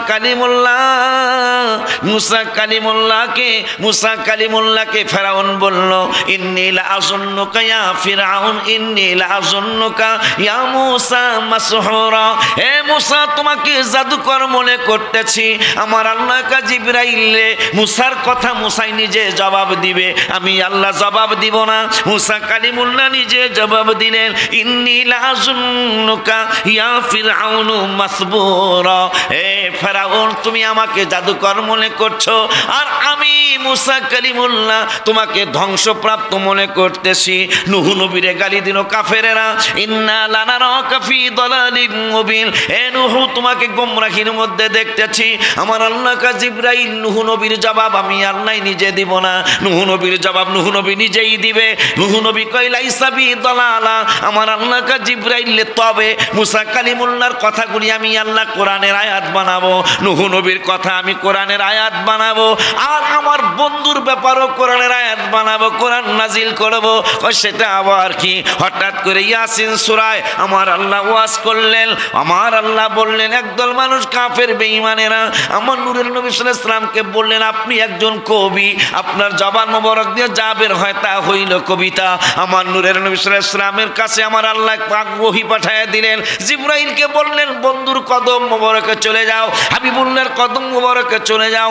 কালিমুল্লাহকে ফেরাউন বলল, ইন্নী লাযুন্নুকা ইয়া ফিরআউন ইন্নী লাযুন্নুকা ইয়া মূসা মাসহুরা। হে মূসা, তোমাকে জাদুকর মনে করতেছি। আমার আল্লাহ কা জিবরাইলে মূসার কথা মূসাই নিজে জবাব দিবে, আমি আল্লাহ জবাব দিব না। মূসা কালিমুল্লাহ নিজে জবাব দিলেন, ইন্নী লাযুন্নুকা ইয়া ফিরআউন মাসবুরা। হে ফেরাউন, তুমি আমাকে জাদুকর মনে করছো, আর আমি মূসা কালিমুল্লাহ তোমাকে ধ্বংসপ্রাপ্ত মনে করতেছি। নূহ নবীরে গালি দিল কাফেরেরা, ইন্না লানারাকা ফি দালালিম মুবিন। হে নূহ, তোমাকে গোমরাহির মধ্যে দেখতেছি। আমার আল্লাহ কা জিবরাইল নূহ নবীর জবাব আমি আল্লাহ নিজে দিব না, নূহ নবীর জবাব নূহ নবী নিজেই দিবে। নূহ নবী কয় লাইসা বি দালালা। আমার আল্লাহ কা জিবরাইল, তবে মূসা কালিমুল্লাহর কথাগুলি আমি আল্লাহ কোরআনের আয়াত বানাবো, নূহ নবীর কথা আমি কোরআনের আয়াত বানাবো, আর আমার বন্ধুর ব্যাপারও কোরআনের আয়াত বানাবো, কোরআন নাজিল করবো। সেটা আবার কি? হঠাৎ করে ইয়াসিন সূরায় আমার আল্লাহ ওয়াজ করলেন। আমার আল্লাহ বললেন, একদল মানুষ কাফের বেঈমানেরা আমার নূরের নবী সাল্লাল্লাহু আলাইহি ওয়াসাল্লামকে বললেন, আপনি একজন কবি, আপনার জবান মোবারক দিয়ে যা বের হয় তা হইল কবিতা। আমার নূরের নবী সাল্লাল্লাহু আলাইহি ওয়াসাল্লামের কাছে আমার আল্লাহ পাক ওহী পাঠিয়ে দিলেন। জিবরাইলকে বললেন, বন্ধুর কদম মোবারকে চলে যাও, হাবিবুল্লাহর কদম মোবারকে চলে যাও।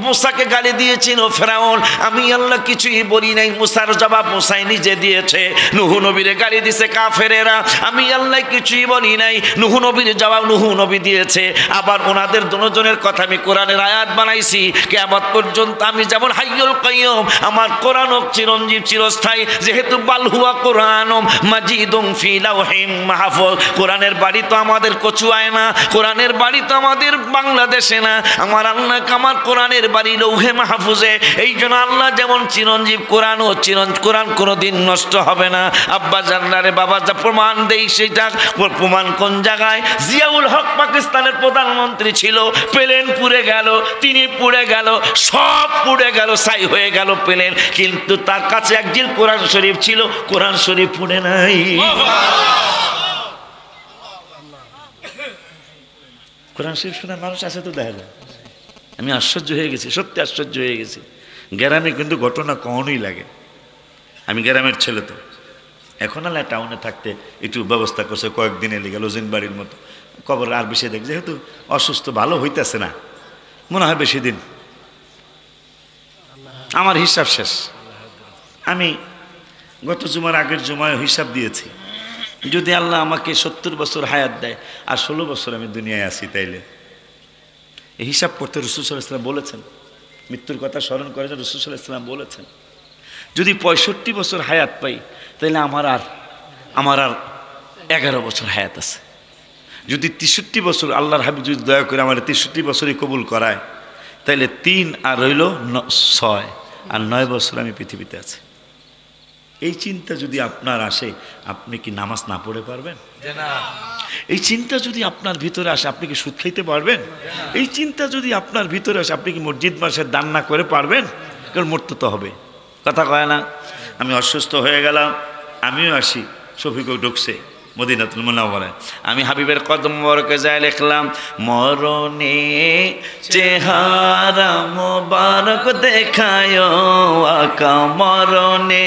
মূসাকে গালি দিয়েছিল ফেরাউন, আমি আল্লাহ কিছুই বলি নাই, মূসার জবাব মূসাই নিজে দিয়েছে। নূহ নবীরে গালি দিয়েছে কাফেরেরা, আমি আল্লাহ কিছুই বলি নাই, নূহ নবীর জবাব নূহ নবী দিয়েছে। আবার ওনাদের দুজনের কথা আমি কোরআনের আয়াত বানাইছি। কিয়ামত পর্যন্ত আমি যেমন হাইয়ুল কাইয়ুম, আমার কোরআন চিরঞ্জীব চিরস্থায়ী, যেহেতু বাল হুয়া কোরআনুম মাজিদুম ফি লাওহিম মাহফুজ। কোরআনের বাড়ি তো আমাদের কচুয়ায় না, কোরআনের বাড়ি তো আমাদের বাংলাদেশে না, আমার আল্লাহ আমার কোরআনের বাড়ি লৌহে মাহফুজে। এই জন্য আল্লাহ যেমন চিরঞ্জীব, কোরআন ও কোরআন কোনোদিন নষ্ট হবে না। আব্বা জান্নারে বাবা যা প্রমাণ দেই, সেটা প্রমাণ কোন জায়গায়? জিয়াউল হক পাকিস্তানের প্রধানমন্ত্রী ছিল, প্লেন পুড়ে গেল, তিনি পুড়ে গেল, সব পুড়ে গেল, ছাই হয়ে গেল প্লেন, কিন্তু তার কাছে একজিল কোরআন শরীফ ছিল, কোরআন শরীফ পুড়ে নাই। কোরআন শরীফ শোনার মানুষ আছে তো দেখা যায়। আমি আশ্চর্য হয়ে গেছি, সত্যি আশ্চর্য হয়ে গেছি। গ্রামে কিন্তু ঘটনা কখনোই লাগে। আমি গ্রামের ছেলে তো, এখন আল্লাহ টাউনে থাকতে একটু ব্যবস্থা করছে কয়েকদিনে লেগে লজিন বাড়ির মতো কবর। আর বেশি দেখ, যেহেতু অসুস্থ ভালো হইতেছে না, মনে হয় বেশি দিন আমার হিসাব শেষ। আমি গত জুমার আগের জুমায় হিসাব দিয়েছি, যদি আল্লাহ আমাকে 70 বছর হায়াত দেয় আর 16 বছর আমি দুনিয়ায় আসি, তাইলে এই হিসাব করতে রাসূল সাল্লাল্লাহু আলাইহি ওয়াসাল্লাম বলেছেন, মৃত্যুর কথা স্মরণ করে রাসূল সাল্লাল্লাহু আলাইহি ওয়াসাল্লাম বলেছেন, যদি 65 বছর হায়াত পাই তাহলে আমার আর 11 বছর হায়াত আছে। যদি 63 বছর আল্লাহর হাবিব যদি দয়া করে আমার 63 বছরই কবুল করায়, তাহলে 3 আর রইল 6, আর 9 বছর আমি পৃথিবীতে আছি। এই চিন্তা যদি আপনার আসে, আপনি কি নামাজ না পড়ে পারবেন? এই চিন্তা যদি আপনার ভিতরে আসে, আপনি কি সুদ খাইতে পারবেন? এই চিন্তা যদি আপনার ভিতরে আসে, আপনি কি মসজিদ মাসে দান না করে পারবেন? কারণ মরতে তো হবে, কথা কয় না? আমি অসুস্থ হয়ে গেলাম, আমিও আসি, শফিকও ঢুকছে মদিনাতুল মুনাওয়ারায়, আমি হাবিবের কদম মোবারকে যায় লিখলাম, মরণে চেহারা মোবারক দেখায় আকা, মরণে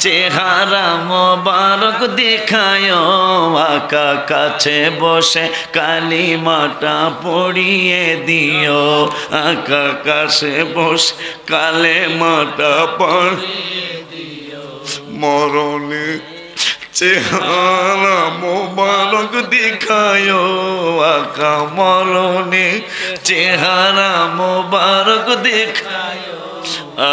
চেহারা মোবারক দেখায় আকা, কাছে বসে কালিমাটা পড়িয়ে দিও আকা, কাছে বসে কালেমাটা পড়িয়ে দিও, মরণে চেহারা মোবারক দেখায় আকা, মরণে চেহারা মোবারক দেখায়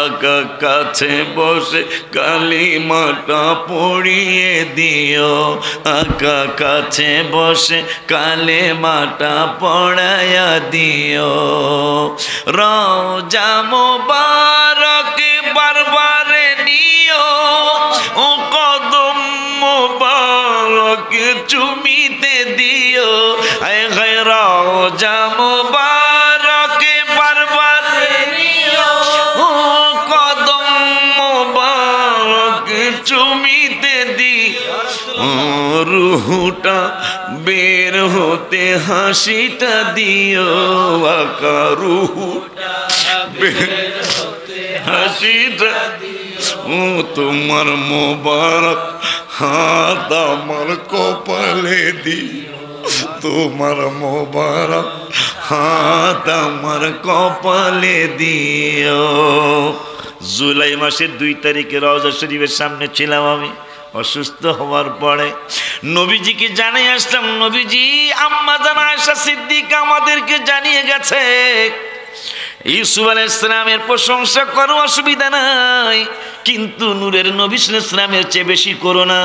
আকা, কাছে বসে কালিমাটা পড়িয়ে দিও আকা, কাছে বসে কালেমাটা পড়ায়া দিও, রওজা মোবারক বারবারে নিও ও কদম মোবারক চুমিতে দিও, আয় গায় রওজা মোবারক বারবারে নিও ও কদম মোবারক চুমিতে দিও, রুহুটা বের হতে হাসিটা দিও আকা, রুহুটা বের হতে হাসিটা ও, তোমার মোবারক হাত আমার কপালে দিও, তোমার মোবারক হাত আমার কপালে দিও। জুলাই মাসের 2 তারিখে রওজা শরীফের সামনে ছিলাম আমি, অসুস্থ হওয়ার পরে নবীজিকে জানিয়ে আসলাম, নবীজি আম্মা জান আয়েশা সিদ্দিকা আমাদেরকে জানিয়ে গেছে ইউসুফ আলাইহিস সালামের প্রশংসা করো, অসুবিধা নাই, কিন্তু নূরের নবী সাল্লাল্লাহু আলাইহি ওয়াসাল্লামের চেয়ে বেশি করো না,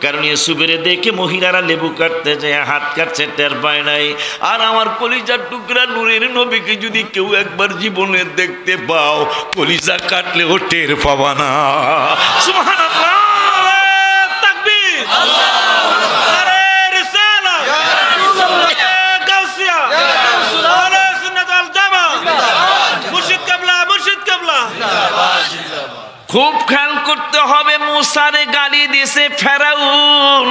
কারণ ইউসুফের দেখে মহিলারা লেবু কাটতে যায়, হাত কাটছে, টের পায় নাই। আর আমার কলিজার টুকরা নূরের নবীকে যদি কেউ একবার জীবনে দেখতে পাও, কলিজা কাটলেও টের পাবা না। সুবহানাল্লাহ, তাকবীর, আল্লাহু আকবার, রিসালা, ইয়া রাসূলুল্লাহ, গাউসিয়া, ইয়া রাসূলুল্লাহ, সুন্নাত ওয়াল জামাত, মুর্শিদ কিবলা, মুর্শিদ কিবলা, জিন্দাবাদ, জিন্দাবাদ। খুব খেয়াল করতে হবে, মুসারে গালি দিয়েছে ফেরাউন,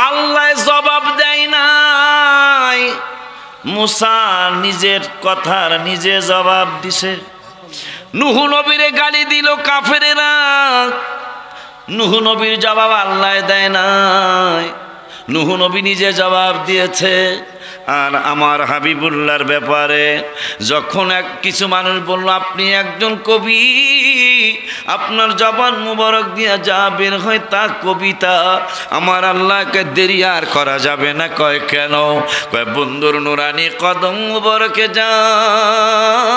আল্লাহ জবাব দেয় নাই, মুসা নিজের কথার নিজে জবাব দিছে। নূহ নবীরে গালি দিল কাফেরেরা, নূহ নবীর জবাব আল্লাহ দেয় নাই, নূহ নবী নিজে জবাব দিয়েছে। আর আমার হাবিবুল্লাহর ব্যাপারে যখন কিছু মানুষ বলল আপনি একজন কবি, আপনার জবান মুবারক দিয়া যা বের হয় তা কবিতা, আমার আল্লাহকে দেরি আর করা যাবে না। কয় কেন? কয় বন্ধুর নুরানি কদম মুবারকে যাও,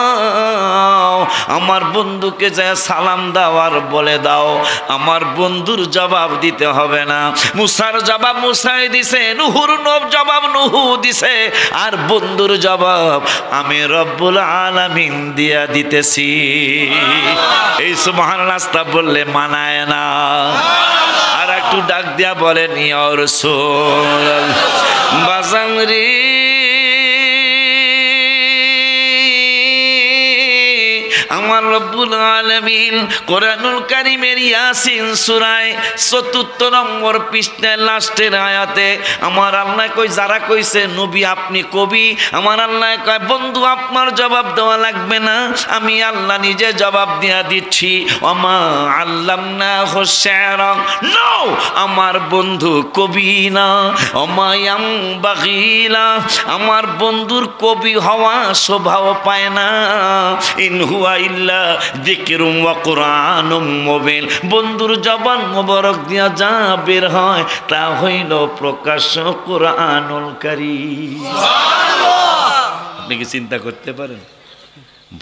আমার বন্ধুকে যা সালাম দাও আর বলে দাও আমার বন্ধুর জবাব দিতে হবে না। মুসার জবাব মুসাই দিছে, নূহুর জবাব নূহু দিছে, আর বন্ধুর জবাব আমি রব্বুল আলামিন দিয়া দিতেছি। এই সুবহানাল্লাহ বললে মানায় না। আর একটু ডাক দিয়া বলেন ইয়া রাসূল বাজান রে, আমার রব্বুল আলামিন কোরআনুল কারীমের ইয়াসিন সূরায় ৪৪ নম্বর পৃষ্ঠায় লাস্টের আয়াতে আমার আল্লাহ কই, যারা কইছে নবী আপনি কবি, আমার আল্লাহ কয় বন্ধু আপনার জবাব দেওয়া লাগবে না, আমি আল্লাহ নিজে জবাব দিয়া দিচ্ছি। ওমা আল্লামনাহু শি'রা, নো, আমার বন্ধু কবি না। ওমা ইয়ামবাগিলা, আমার বন্ধুর কবি হওয়া শোভাও পায় না। ইন হুয়া ইল্লা যিকরুম ওয়া কুরআনুম মুবিন, বন্ধুর জবান মোবারক দিয়া যা বের হয় তা হইল প্রকাশ্য কুরআনুল কারীম। সুবহানাল্লাহ। আপনি কি চিন্তা করতে পারেন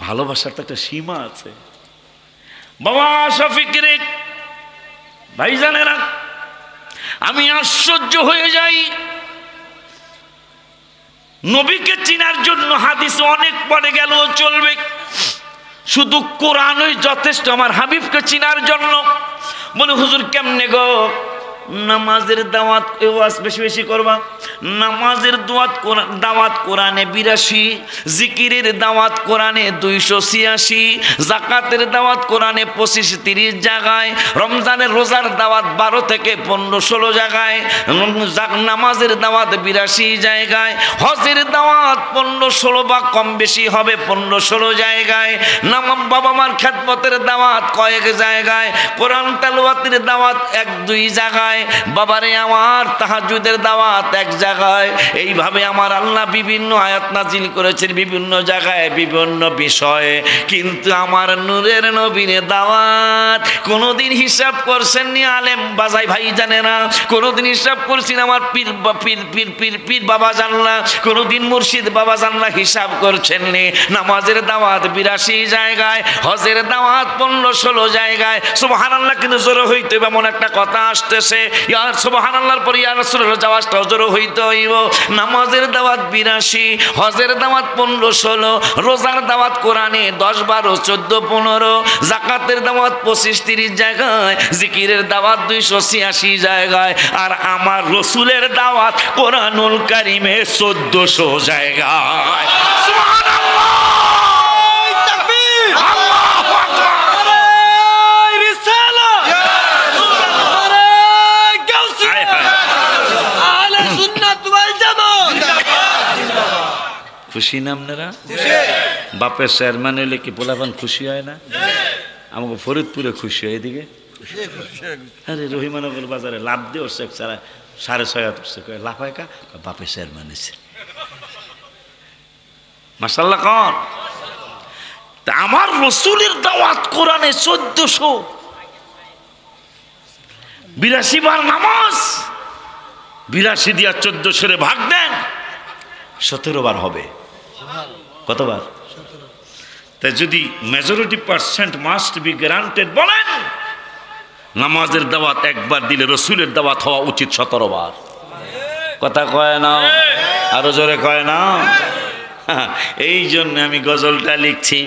ভালোবাসার তো একটা সীমা আছে? বাবা শফিক রে, ভাইজানেরা, আমি আশ্চর্য হয়ে যাই, নবীকে চিনার জন্য হাদিস অনেক পড়ে গেল চলবে, শুধু কোরআনই যথেষ্ট আমার হাবিবকে চিনার জন্য। বলে হুজুর কেমনে গো? নামাজের দাওয়াত ওয়াজ বেশি বেশি করবা। নামাজের দাওয়াত কোরআনে 82, জিকিরের দাওয়াত কোরআনে 286, জাকাতের দাওয়াত কোরআনে 25-30 জায়গায়, রমজানের রোজার দাওয়াত 12 থেকে 15-16 জায়গায়, নামাজের দাওয়াত 82 জায়গায়, হজের দাওয়াত 15-16 বা কম বেশি হবে 15-16 জায়গায়, বাবা মার খেদমতের দাওয়াত কয়েক জায়গায়, কোরআন তেলাওয়াতের দাওয়াত 1-2 জায়গায়, বাবারে আমার তাহাজ্জুদের দাওয়াত 1 জায়গায়। এইভাবে আমার আল্লাহ বিভিন্ন আয়াত নাজিল করেছেন বিভিন্ন জায়গায় বিভিন্ন বিষয়ে। কিন্তু আমার নূরের নবীর দাওয়াত কোনোদিন হিসাব করছেন নি আলেম বাজাই ভাই জানে না, কোনোদিন হিসাব করছেন আমার পীর পীর বাবা জানলা, কোনোদিন মুর্শিদ বাবা জানলা হিসাব করছেন নি। নামাজের দাওয়াত 82 জায়গায়, হজের দাওয়াত 15-16 জায়গায়। সুবহানাল্লাহ কিন্তু জোরে হইতে এমন একটা কথা আসতেছে, ইয়া সুবহানাল্লাহর পরে ইয়া রাসূলুল্লাহ যাওয়াটাও জোরে হইতে হইব। নামাজের দাওয়াত 82, হজের দাওয়াত 15-16, রোজার দাওয়াত কোরআনে 10-12-14-15, জাকাতের দাওয়াত 25-30 জায়গায়, জিকিরের দাওয়াত 286 জায়গায়, আর আমার রাসূলের দাওয়াত কোরআনুল কারীমে 1400 জায়গায়। সুবহানাল্লাহ, তাকবীর, আল্লাহু আকবার। খুশি না আপনারা? বাপের চেয়ারম্যান হইলে কি পোলাপান খুশি হয় না? আমাকে ফরিদপুরে খুশি হয়। এদিকে আরে রহিমানগর বাজারে লাভ দিয়ে উঠছে 6.5 উঠছে, লাভ হয় কা? বাপের চেয়ারম্যান হয়েছে। মাশাআল্লাহ কন। তা আমার রাসূলের দাওয়াত কোরআনে 1482 বার নামাজ, 82 দিয়া 1400 ভাগ দেন, 17 বার হবে। কতবার? তাই যদি majority percent must be granted বলেন, নামাজের দাওয়াত একবার দিলে রাসূলের দাওয়াত হওয়া উচিত 17 বার। কথা কয় না? আরো জোরে কয় না? এই জন্য আমি গজলটা লিখছি,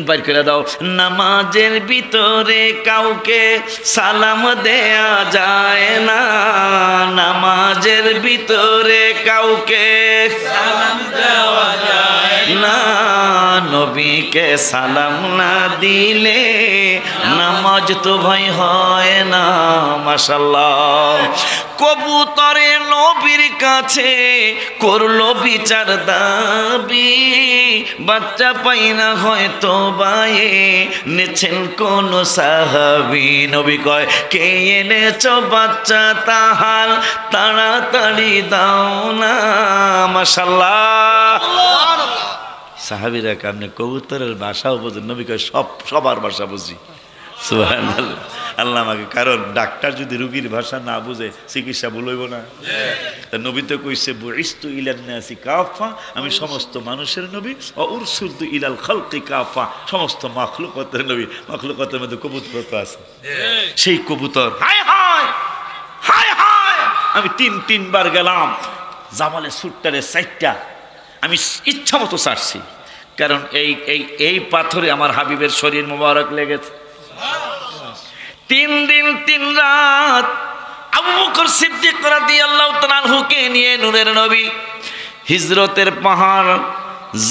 বাইর করে দাও। নামাজের ভিতরে কাউকে সালাম দেয়া যায় না, নামাজের ভিতরে কাউকে সালাম দেওয়া যায় না, নবীকে সালাম না দিলে নামাজ তো ভাই হয় না। মাশাআল্লাহ। কবুতরে নবীর কাছে করলো বিচার দাবি, বাচ্চা পাই না হয়তো বায়ে নেছেন কোন সাহাবী। নবী কয় কে এনেছ বাচ্চা তাহার তাড়াতাড়ি দাও না। মাশাআল্লাহ। সাহাবীরা কামনে কবুতরের ভাষাও বোঝেন, নবী কয় সবার ভাষা বুঝি। সুবহানাল্লাহ। আল্লাহ আমাকে, কারণ ডাক্তার যদি রোগীর ভাষা না বুঝে চিকিৎসা বলইব না। নবী তো কইছে বুইস্তু ইলান নাসি কাফা, আমি সমস্ত মানুষের নবী, ও উরসুলতু ইলাল খালকি কাফা, সমস্ত মাখলুকাতের নবী। মাখলুকাতের মধ্যে কবুতর তো আছে। সেই কবুতর হায় হায় হায় হায়, আমি 3 বার গেলাম জামালে সুট্টারে 4টা আমি ইচ্ছা মতো ছাড়ছি, কারণ এই পাথরে আমার হাবিবের শরীর মোবারক লেগেছে। 3 দিন 3 রাত আবু বকর সিদ্দিক রাদিয়াল্লাহু তাআলা আনহুকে নিয়ে নূরের নবী হিজরতের পাহাড়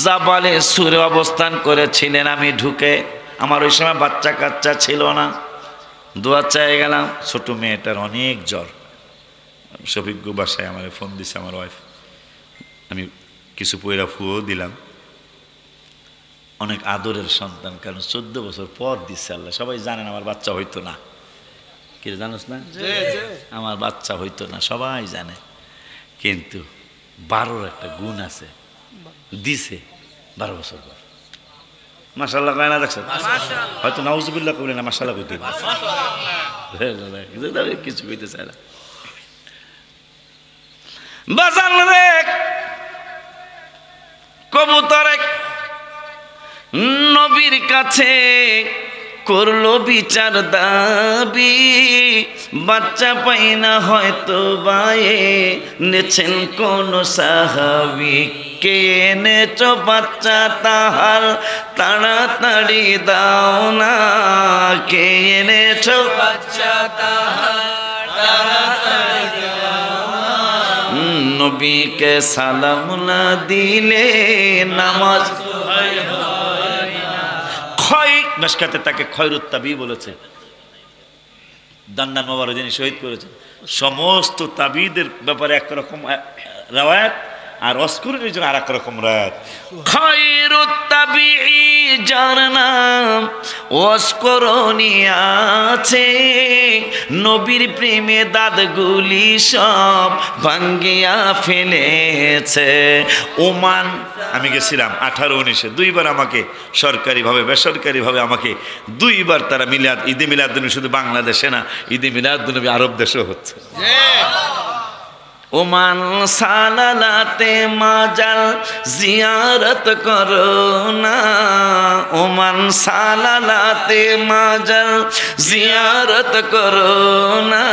জাবালে সুরে অবস্থান করেছিলেন। আমি ঢুকে, আমার ওই সময় বাচ্চা কাচ্চা ছিল না, দোয়া চাই গেলাম। ছোট মেয়েটার অনেক জ্বর, শফিক বাসায় আমার ফোন দিছে আমার ওয়াইফ, আমি কিছু পয়রা ফুও দিলাম। অনেক আদরের সন্তান, কারণ 14 বছর পর দিচ্ছে আল্লাহ। সবাই জানেন আমার বাচ্চা হইতো না, কি জানোস না? আমার বাচ্চা হইতো না, সবাই জানে। কিন্তু 12-র একটা গুণ আছে, দিছে 12 বছর পর। মাশাআল্লাহ কয় না? দেখছেন? হয়তো নাউজুবিল্লাহ কইলেন না, মাশাআল্লাহ কইতে কিছু কইতে চায় না। বাজান রে কবুতরে নবীর কাছে করলো বিচার দাবি, বাচ্চা পাই না হয়তো বায়ে নেছেন কোন সাহাবী। কে এনেছ বাচ্চা তাহার তাড়াতাড়ি দাও না, কে এনেছ বাচ্চা তাহার তাড়াতাড়ি দাও না, নবীকে সালাম না দিলে নামাজ ক্ষয়। মেশকাতে তাকে খয়রুত তাবি বলেছে, দান্নান মোবারক যিনি শহীদ করেছেন। সমস্ত তাবিদের ব্যাপারে একরকম রাওয়ায়াত, আর অস্করণের জন্য আর এক রকম রায়াত। খয়রুত তাবি যার নাম অস্করণী আছে, নবীর প্রেমে দাঁতগুলি সব ভাঙ্গিয়া ফেলেছে। ওমান আমি গেছিলাম 18-19-এ, দুইবার আমাকে সরকারিভাবে বেসরকারিভাবে আমাকে দুইবার তারা মিলাদ, ঈদে মিলাদুন্নবী শুধু বাংলাদেশে না, ঈদে মিলাদুন্নবী আরব দেশেও হচ্ছে। ওমান সালালাতে মাজাল জিয়ারত করো না, ওমান সালালাতে মাজাল জিয়ারত করো না,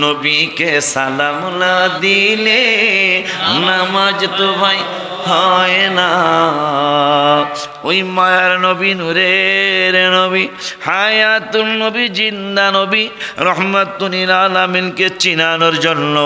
নবীকে সালাম না দিলে নামাজ তো ভাই হয় না। ওই মায়ার নবী, নূরের নবী, হায়াতুল নবী, জিন্দা নবী, রহমাতুল লিল আলামিনকে চিনানোর জন্য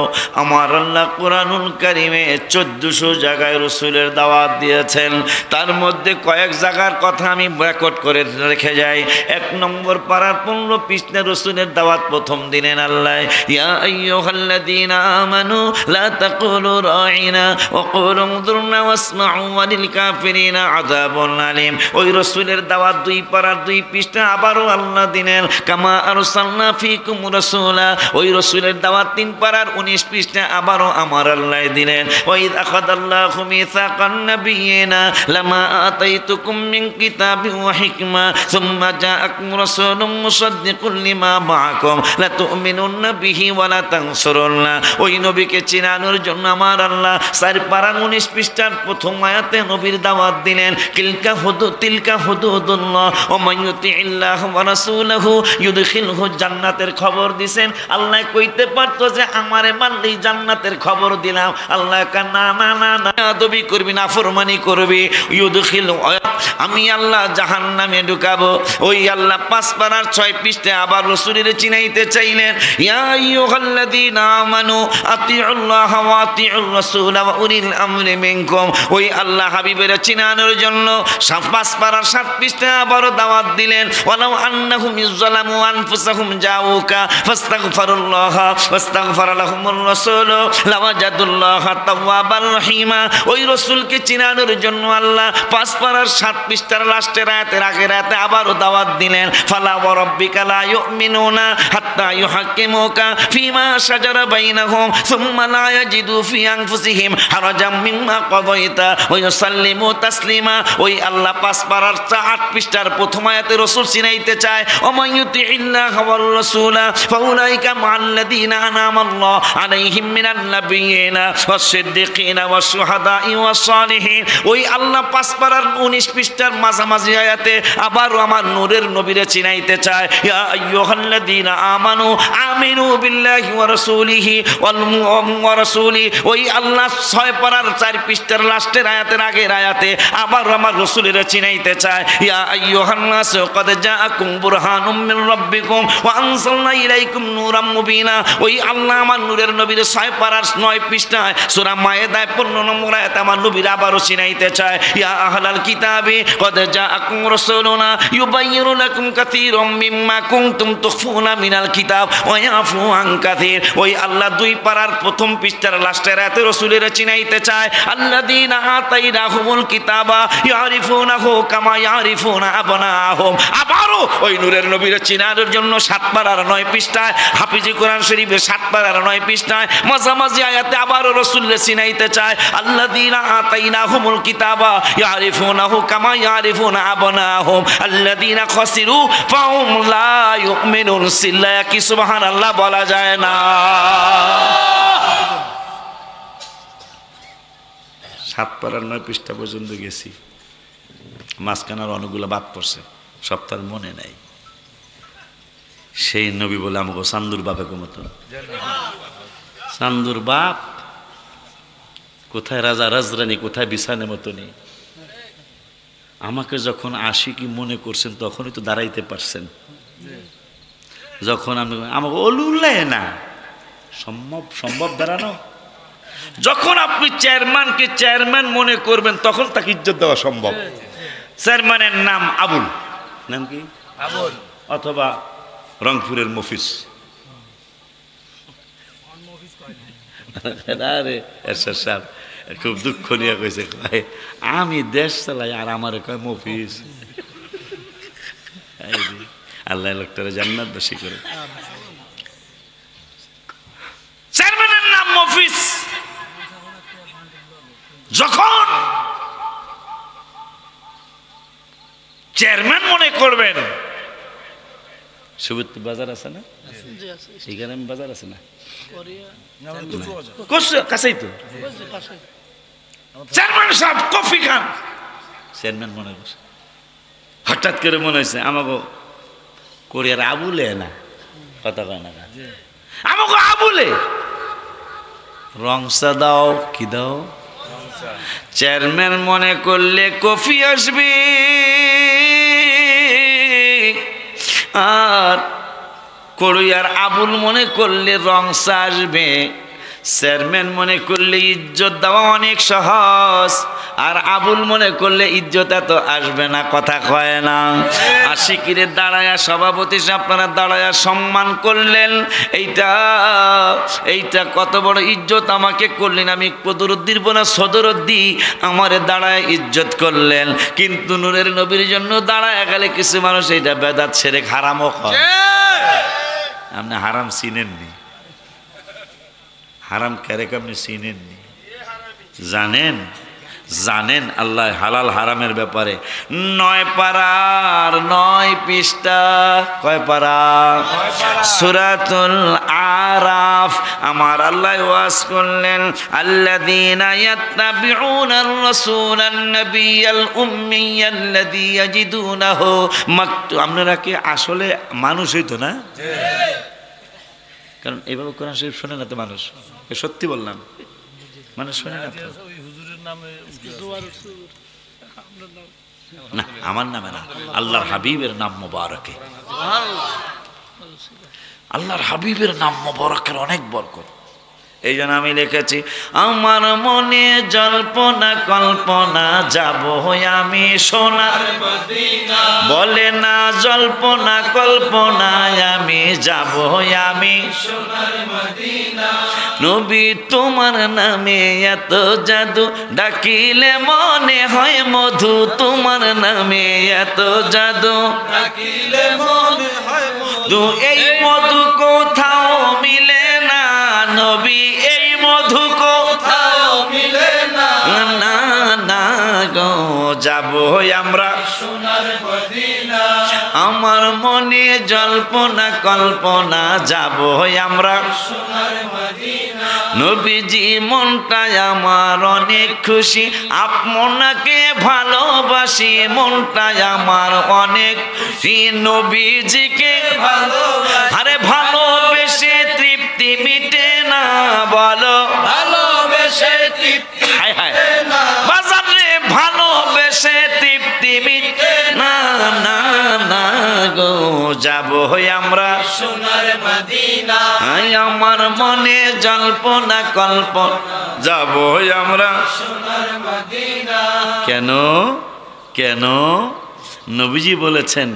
আমার আল্লাহ কুরআনুল কারীমে 1400 জায়গায় রাসূলের দাওয়াত দিয়েছেন। তার মধ্যে কয়েক জায়গার কথা আমি রেকর্ড করে রেখে যাই। 1 নম্বর পারার 15 পৃষ্ঠায় রাসূলের দাওয়াত প্রথম দিনেন আল্লাহ, ইয়া আইয়ুহাল্লাযীনা আমানু লা তাকুলু রাঈনা ওয়া কুলু উনজুরনা ওয়াসমাউ ওয়ালিল কাফিরিনা আযাবুন আলীম। ওই রাসূলের দাওয়াত 2 পারার 2 পৃষ্ঠা আবারও আল্লাহ দিলেন, কামা আরসালনা ফীকুম রাসূলা। ওই রাসূলের দাওয়াত 3 পারার 19 পৃষ্ঠা আবারও আমার আল্লাহ দিলেন, ওয়াইদ আখাযাল্লাহু মিসাকান নাবিয়িনা লামা আতাইতুকুম মিন কিতাবিন ওয়া হিকমা সুম্মা জাআকুম রাসূলুম মুসাদ্দিকুল লিমা মাআকুম লা তু'মিনুন্না বিহি ওয়া লা তানসুরুন্না। ওই নবীকে চিনানোর জন্য আমার আল্লাহ 4 পারার 19 পৃষ্ঠার প্রথম আয়াতে নবীর দাওয়াত দিলেন, তিলকা হুদুদুল্লাহ ওয়া মান ইউতিইল্লাহ ওয়া রাসূলহু ইউদখিলহু জান্নাতের খবর দিবেন। আল্লাহ কইতে পারতো যে আমারে মানলেই জান্নাতের খবর দিলাম, আল্লাহ কা না না না না আদবি করবি, নাফরমানি করবি, ইউদখিল আমি আল্লাহ জাহান্নামে ঢুকাবো। ওই আল্লাহ 5 পারার 6 পৃষ্ঠায় আবার রাসূলের চিনাইতে চাইলেন, ইয়া আইয়ুহাল্লাযীনা আমানু আতিউল্লাহ ওয়া আতিউর রাসূল ওয়া উলিল আমরি মিনকুম। ওই আল্লাহ হাবিবের চিনানোর জন্য 5 পারার 7 পৃষ্ঠায় আবারও দাওয়াত দিলেন, ওয়ালাউ আন্নাহুম ইযলামু আনফুসাহুম জাউকা ফাস্তাগফিরুল্লাহ ওয়াস্তাগফারা লাহুমুর রাসূল লাওয়াজাদুল্লাহ তাওয়াবার রহিমা। ওই রাসূলকে চিনানোর জন্য আল্লাহ 5 পারার 7 পৃষ্ঠার লাস্টের আয়াতের আগের আয়াতে আবারও দাওয়াত দিলেন, ফালা ওয়া রাব্বিকা লা ইউমিনুনা হাত্তা ইউহাক্কিমুকা ফিমা শাজারা বাইনাহুম সুম্মা লা ইয়াজিদু ফি আনফুসিহিম হারাজাম মিম্মা কাযাইতা ওয়া ইউসাল্লিমু তাসলিমা। ওই আল্লাহ 5 পারার 8 পৃষ্ঠার প্রথম আয়াতে রাসূল চিনাইতে চায়, ওয়া মান ইউতিইল্লাহ ওয়ার রাসূলা ফাউলাইকা মা'আল্লাযীনা আনআমাল্লাহু আলাইহিম মিনান নাবিয়্যিনা ওয়াস-সিদ্দিকিনা ওয়াস-শুহাদাই ওয়াস-সালিহিন। ওই আল্লাহ 5 পারার 19 পৃষ্ঠার মাঝামাঝি আয়াতে আবারও আমার নূরের নবীরে চিনাইতে চায়, ইয়া আইয়ুহাল্লাযীনা আমানু আমিনু বিল্লাহি ওয়া রাসূলিহি ওয়া রাসূলি। ওই আল্লাহ 6 পারার 4 পৃষ্ঠার লাস্টের আয়াতের আগের আয়াতে আবার আমার রাসূলের চিনাইতে চায়, ইয়া আইয়ুহান নাস ক্বাদ জাআকুম বুরহানুম মিন রাব্বিকুম ওয়া আনজালনা ইলাইকুম নূরাম মুবিনা। ওই আল্লাহ আমার নূরের নবীর 6 পারার 9 পৃষ্ঠায় সূরা মায়েদায় 15 নম্বর আয়াতে আমার নবীর আবারও চিনাইতে চায়, ইয়া আহলাল কিতাবি ক্বাদ জাআকুম রাসূলুনা ইউবাইয়িনু লাকুম কাসীরাম মিম্মা কুনতুম তুখফুনা মিনাল কিতাব ওয়া ইয়াফু আন কাসীর। ওই আল্লাহ 2 পারার প্রথম পৃষ্ঠার লাস্টের আয়াতে রাসূলের চিনাইতে চায়, আল্লাযীনা আতাইনাহুমুল কিতাবা ইয়ারিফুনাহু কামা ইয়ারিফুনা আবনাহুম। আবারও ওই নূরের নবীর চিনানোর জন্য 7 পারার 9 পৃষ্ঠায় হাফিজি কোরআন শরীফের 7 পারার 9 পৃষ্ঠায় মাঝামাঝি আয়াতে আবারও রাসূলের চিনাইতে চায়, আল্লাযীনা আতাইনাহুমুল কিতাবা ইয়ারিফুনাহু কামা ইয়ারিফুনা আবনাহুম আল্লাযীনা খাসিরু ফাহুম লা ইউমিনুন। সিল্লা কি সুবহানাল্লাহ বলা যায় না? 7 পারার 9 পৃষ্ঠা পর্যন্ত গেছি, মাঝখানের অনেকগুলো বাদ পড়ছে, সব তার মনে নাই। সেই নবী বলে আমাকে চান্দুর বাপের মতো, চান্দুর বাপ কোথায় রাজা রাজরানী, কোথায় বিছানের মতো নেই। আমাকে যখন আশিকি মনে করছেন তখনই তো দাঁড়াইতে পারছেন। যখন আমি আমাকে অলুল্লাহ না সম্ভব সম্ভব দাঁড়ানো, যখন আপনি চেয়ারম্যানকে চেয়ারম্যান মনে করবেন তখন তাকে ইজ্জত দেওয়া সম্ভব। চেয়ারম্যানের নাম আবুল, নাম কি আবুল, অথবা রংপুরের মফিজ। আরে এরশাদ সাহেব খুব দুঃখ নিয়ে কইছে, কয় আমি দেশ চালাই আর আমার কয় মফিজ। আল্লাহ লোকটারে জান্নাতবাসী করে। চেয়ারম্যানের নাম মফিজ। যখন চেয়ারম্যান মনে করবেন, সুবুত বাজার আছে না, এখানে বাজার আছে না, কাছেই তো। চেয়ারম্যান সাহেব কফি খান, চেয়ারম্যান মনে করছে। হঠাৎ করে মনে হয়েছে আমাকে কোরিয়ার আবুলে না, কথা কয় না, আমাকে আবুলে রংসা দাও, কি দাও? চেয়ারম্যান মনে করলে কফি আসবে, আর কোরিয়ার আবুল মনে করলে রংসা আসবে। চেয়ারম্যান মনে করলে ইজ্জত দেওয়া অনেক সহজ, আর আবুল মনে করলে ইজ্জত এত আসবে না, কথা কয় না। আশিকিরে দাঁড়ায়া সভাপতি আপনারা দাঁড়ায়া সম্মান করলেন, এইটা কত বড় ইজ্জত আমাকে করলেন। আমি কদরত দিব না সদরত দি, আমারে দাঁড়ায় ইজ্জত করলেন। কিন্তু নূরের নবীর জন্য দাঁড়ায় গেলে কিছু মানুষ এইটা বেদাত ছেড়ে হারামও খায়। আপনি হারাম চিনেননি, হারাম ক্যারেক আপনি চিনেননি, জানেন? জানেন আল্লাহ হালাল হারামের ব্যাপারে 9 পারার 9 পৃষ্ঠা, কয় পারা? সূরাতুল আরাফ। আমার আল্লাহ ওয়াজ করলেন, আল্লাযীনা ইয়াত্তাবিউনার রাসূলান নাবিয়াল উম্মিয়াল্লাযী ইয়াজিদুনাহু মাকতুব। আপনারা কি আসলে মানুষ হইতো না? কারণ এইভাবে কোরআন শরীফ শোনে না তো মানুষ, সত্যি বললাম, মানুষ শোনে না তো। না, আমার নামে না, আল্লাহর হাবিবের নাম মোবারকে। আল্লাহর হাবিবের নাম মোবারকের অনেক বরকত। এই জন্য আমি লিখেছি, আমার মনে জল্পনা কল্পনা যাব আমি সোনার মদিনা। বলে না জল্পনা কল্পনায় আমি যাব আমি সোনার মদিনা। নবী তোমার নামে এত জাদু, ডাকিলে মনে হয় মধু। তোমার নামে এত জাদু, ডাকিলে মনে হয় মধু। এই মধু কোথাও মিলে না নবী, এই মধু কোথাও মিলে না। না না গো, যাবো আমরা সোনার মদিনা। আমার মনে জল্পনা কল্পনা, যাবো আমরা সোনার মদিনা। নবীজি মনটাই আমার অনেক খুশি, আপনাকে ভালোবাসি। মনটাই আমার অনেক খুশি, নবীজিকে ভালোবাসি। আরে ভালোবেসে তৃপ্তি মিটে না, বলো ভালোবেসে তৃপ্তি মিটে না। বাজারে ভালোবেসে তৃপ্তি মিটে না। না না গো, যাবো আমরা সোনার মদিনা। আমার মনে জল্পনা কল্পনা, যাবো আমরা সোনার মদিনা। কেন কেন? নবীজি বলেছেন,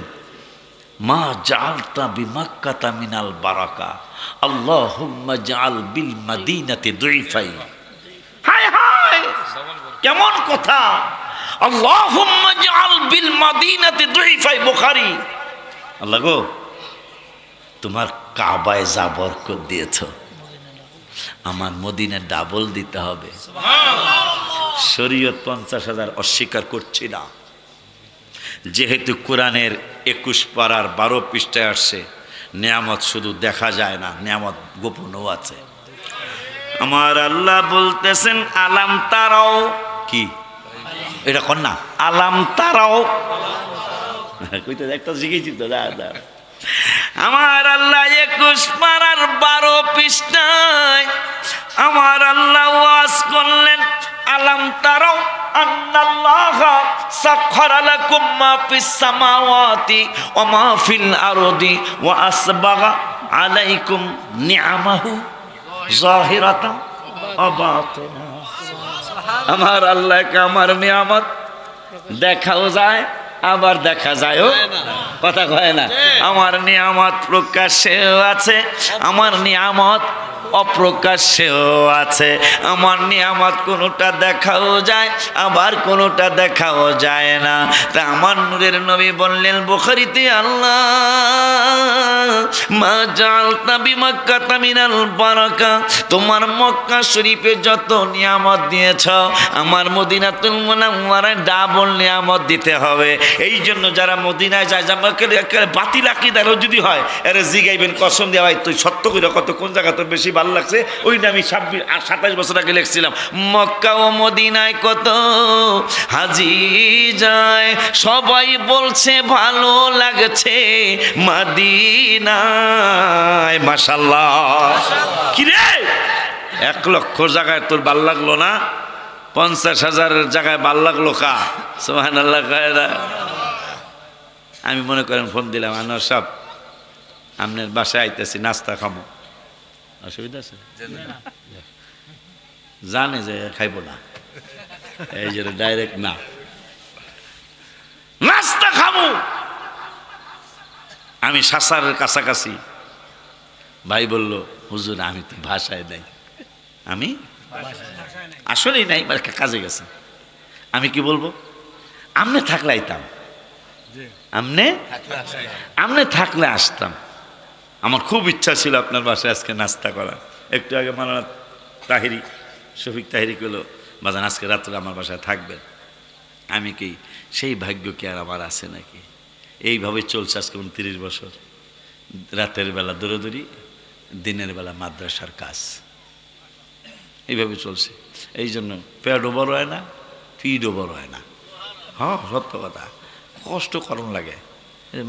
মা জাআলতা বিমাক্কাতা মিনাল বারাকা, আল্লাহুম্মা জাআল বিল মাদিনাতি দুইফাই। হায় হায়, কেমন কথা! আল্লাহুম্মা জাআল বিল মাদিনাতি দুইফাই। বুখারী। আল্লাহ গো, তোমার কাবায় যা বরকত দিয়েছো, আমার মদিনা ডাবল দিতে হবে। শরীয়ত 50,000 অস্বীকার করছি না, যেহেতু কোরআনের 21 পারার 12 পৃষ্ঠায় আসছে, নিয়ামত শুধু দেখা যায় না, নিয়ামত গোপনও আছে। আমার আল্লাহ বলতেছেন, আলাম তারাও, কি এটা কর না, আলাম তারাও কইতে একটা শিখেছি তো। আমার আল্লাহ 21 পারার 12 পৃষ্ঠায় আমার আল্লাহ ওয়াজ করলেন, আলাম তারাও আন্নাল্লাহা সাখখারা লাকুম মা ফিস সামাওয়াতি ওয়া মা ফিল আরদি ওয়া আসবাগা আলাইকুম নিআমাহু যাহিরাতান ওয়া বাতিনা। আমার আল্লাহকে আমার নিয়ামত দেখাও যায় আবার দেখা যায়ও, কথা কয় না। আমার নিয়ামত প্রকাশ্যেও আছে, আমার নিয়ামত অপ্রকাশ্যেও আছে। আমার নিয়ামত কোনোটা দেখাও যায় আবার কোনোটা দেখাও যায় না। তা আমার নূরের নবী বললেন বুখারীতে, আল্লাহ মা জাআলতা বিমাক্কাতা মিনাল বারাকা, তোমার মক্কা শরীফে যত নিয়ামত দিয়েছ আমার মদিনাতুল মুনাওয়ারায় ডাবল নিয়ামত দিতে হবে। এই জন্য যারা মদিনায় যায় আমাকে বাতিল আকীদার যদি হয় এর জিগাইবেন কসম দিয়ে, ভাই তুই সত্য কইরা কত কোন জায়গা তোর বেশি ভালো লাগছে। ওইটা আমি 27 বছর আগে লিখছিলাম, মক্কা ও মদিনায় কত হাজি যায় সবাই বলছে ভালো লাগছে মদিনায়। মাশাআল্লাহ, কি রে 1 লক্ষ জায়গায় তোর ভাল লাগলো না, 50,000 জায়গায় ভাল লাগলো কা? সুবহানাল্লাহ। আমি মনে করেন ফোন দিলাম, আনোয়ার সাহেব আপনার বাসায় আইতেছি, নাস্তা খাবো, অসুবিধা আছে? জানে যে খাইব না, এই যে ডাইরেক্ট না, নাস্তা খাবো। আমি শাসারের কাছাকাছি, ভাই বলল হুজুর আমি তো ভাষায় নাই, আমি আসলেই নাই, কাজে গেছে। আমি কি বলবো, আমনে থাকলে আইতাম, আমনে থাকলে আসতাম। আমার খুব ইচ্ছা ছিল আপনার বাসায় আজকে নাস্তা করার। একটু আগে মাওলানা তাহিরি, শফিক তাহিরি কইল বাজান আজকে রাত্রে আমার বাসায় থাকবেন। আমি কি সেই ভাগ্য কি আর আমার আছে নাকি? এইভাবে চলছে আজকে 29 বছর। রাতের বেলা দৌড়াদৌড়ি, দিনের বেলা মাদ্রাসার কাজ, এইভাবে চলছে। এই জন্য পেটও বড় হয় না, ফিডও বড় হয় না। হ্যাঁ সত্য কথা, কষ্ট করণ লাগে।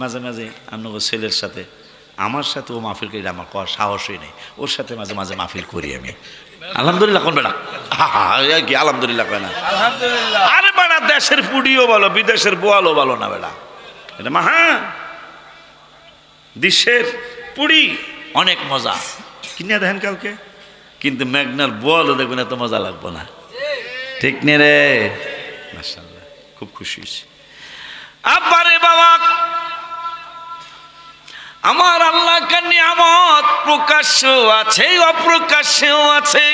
মাঝে মাঝে আপনার ছেলের সাথে, আমার সাথে ও মাহফিল করি, আমার করার সাহসই নেই। ওর সাথে মাঝে মাঝে মাহফিল করি আমি। আলহামদুলিল্লাহ কোন বেড়া কি আলহামদুলিল্লাহ কয় না? আরে বেড়া দেশের পুডিও বলো, বিদেশের বোয়ালও বলো না বেড়া, এটা মাহা দেশের পুড়ি অনেক মজা কিনে দেখেন কালকে, কিন্তু মেঘনার বোয়ালও দেখবেন এত মজা লাগবো না, ঠিক নেই রে? মাশাআল্লাহ, খুব খুশি হয়েছি। আব্বারে বাবা, আমার আল্লাহর নিয়ামত প্রকাশ্য আছে অপ্রকাশ্যও আছে।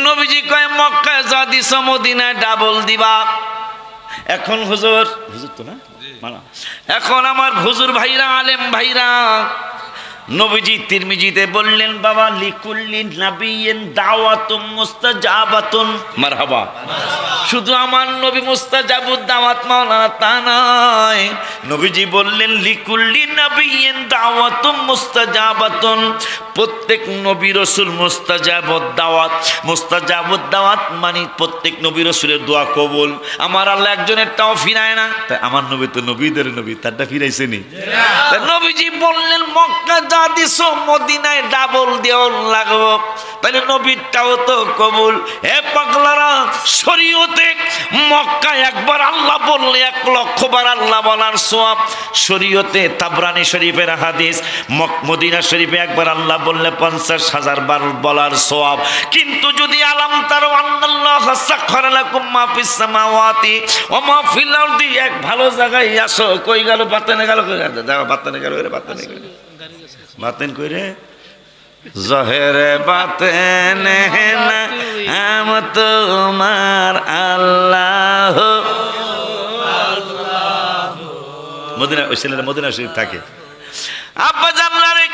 নবীজি কয় মক্কায় যা দিছ মদিনায় ডাবল দিবা। এখন হুজুর তো না, এখন আমার হুজুর ভাইরা, আলেম ভাইরা, নবীজি তিরমিজিতে বললেন বাবা লিকুল্লি নাবিয়্যিন দাওয়াতুম মুস্তাজাবাতুন। মারহাবা। শুধু আমার নবী মুস্তাজাবুদ দাওয়াত মাওলানা তা নয়, নবীজি বললেন লিকুল্লি নাবিয়্যিন দাওয়াতুম মুস্তাজাবাতুন, প্রত্যেক নবী রাসূল মুস্তাজাবুদ দাওয়াত। মুস্তাজাবুদ দাওয়াত মানে প্রত্যেক নবী রাসূলের দোয়া কবুল। আমার আল্লাহ একজনেরটাও ফিরায় না, তাই আমার নবী তো নবীদের নবী, তারটা ফিরাইছে নি? নবীজি বললেন মক্কা যা দিছো মদিনায় ডাবল দেওয়া লাগবো, তাহলে নবীরটাও তো কবুল। হে পাগলারা, শরীয়তে মক্কায় একবার আল্লাহ বললে 1 লক্ষ বার আল্লাহ বলার সওয়াব। শরীয়তে তাবরানী শরীফের হাদিস, মদিনা শরীফে একবার আল্লাহ বললে 50,000 বার বলার সওয়াব। কিন্তু যদি আলাম তার আল্লাহ সাখখারা লাকুম মা ফিস সামাওয়াতি ওয়া মা ফিল আরদি, এক ভালো জায়গায় আসো, কই গেল বাতানে গেল, দেখো বাতানে গেল, বাতানে গেল, বাতেন কইরে জহেরে বাতেন না আম তোমার আল্লাহ। মদিনা, ওই ছেলেরা মদিনা শরীফ থাকে। আব্বা জানলা রে,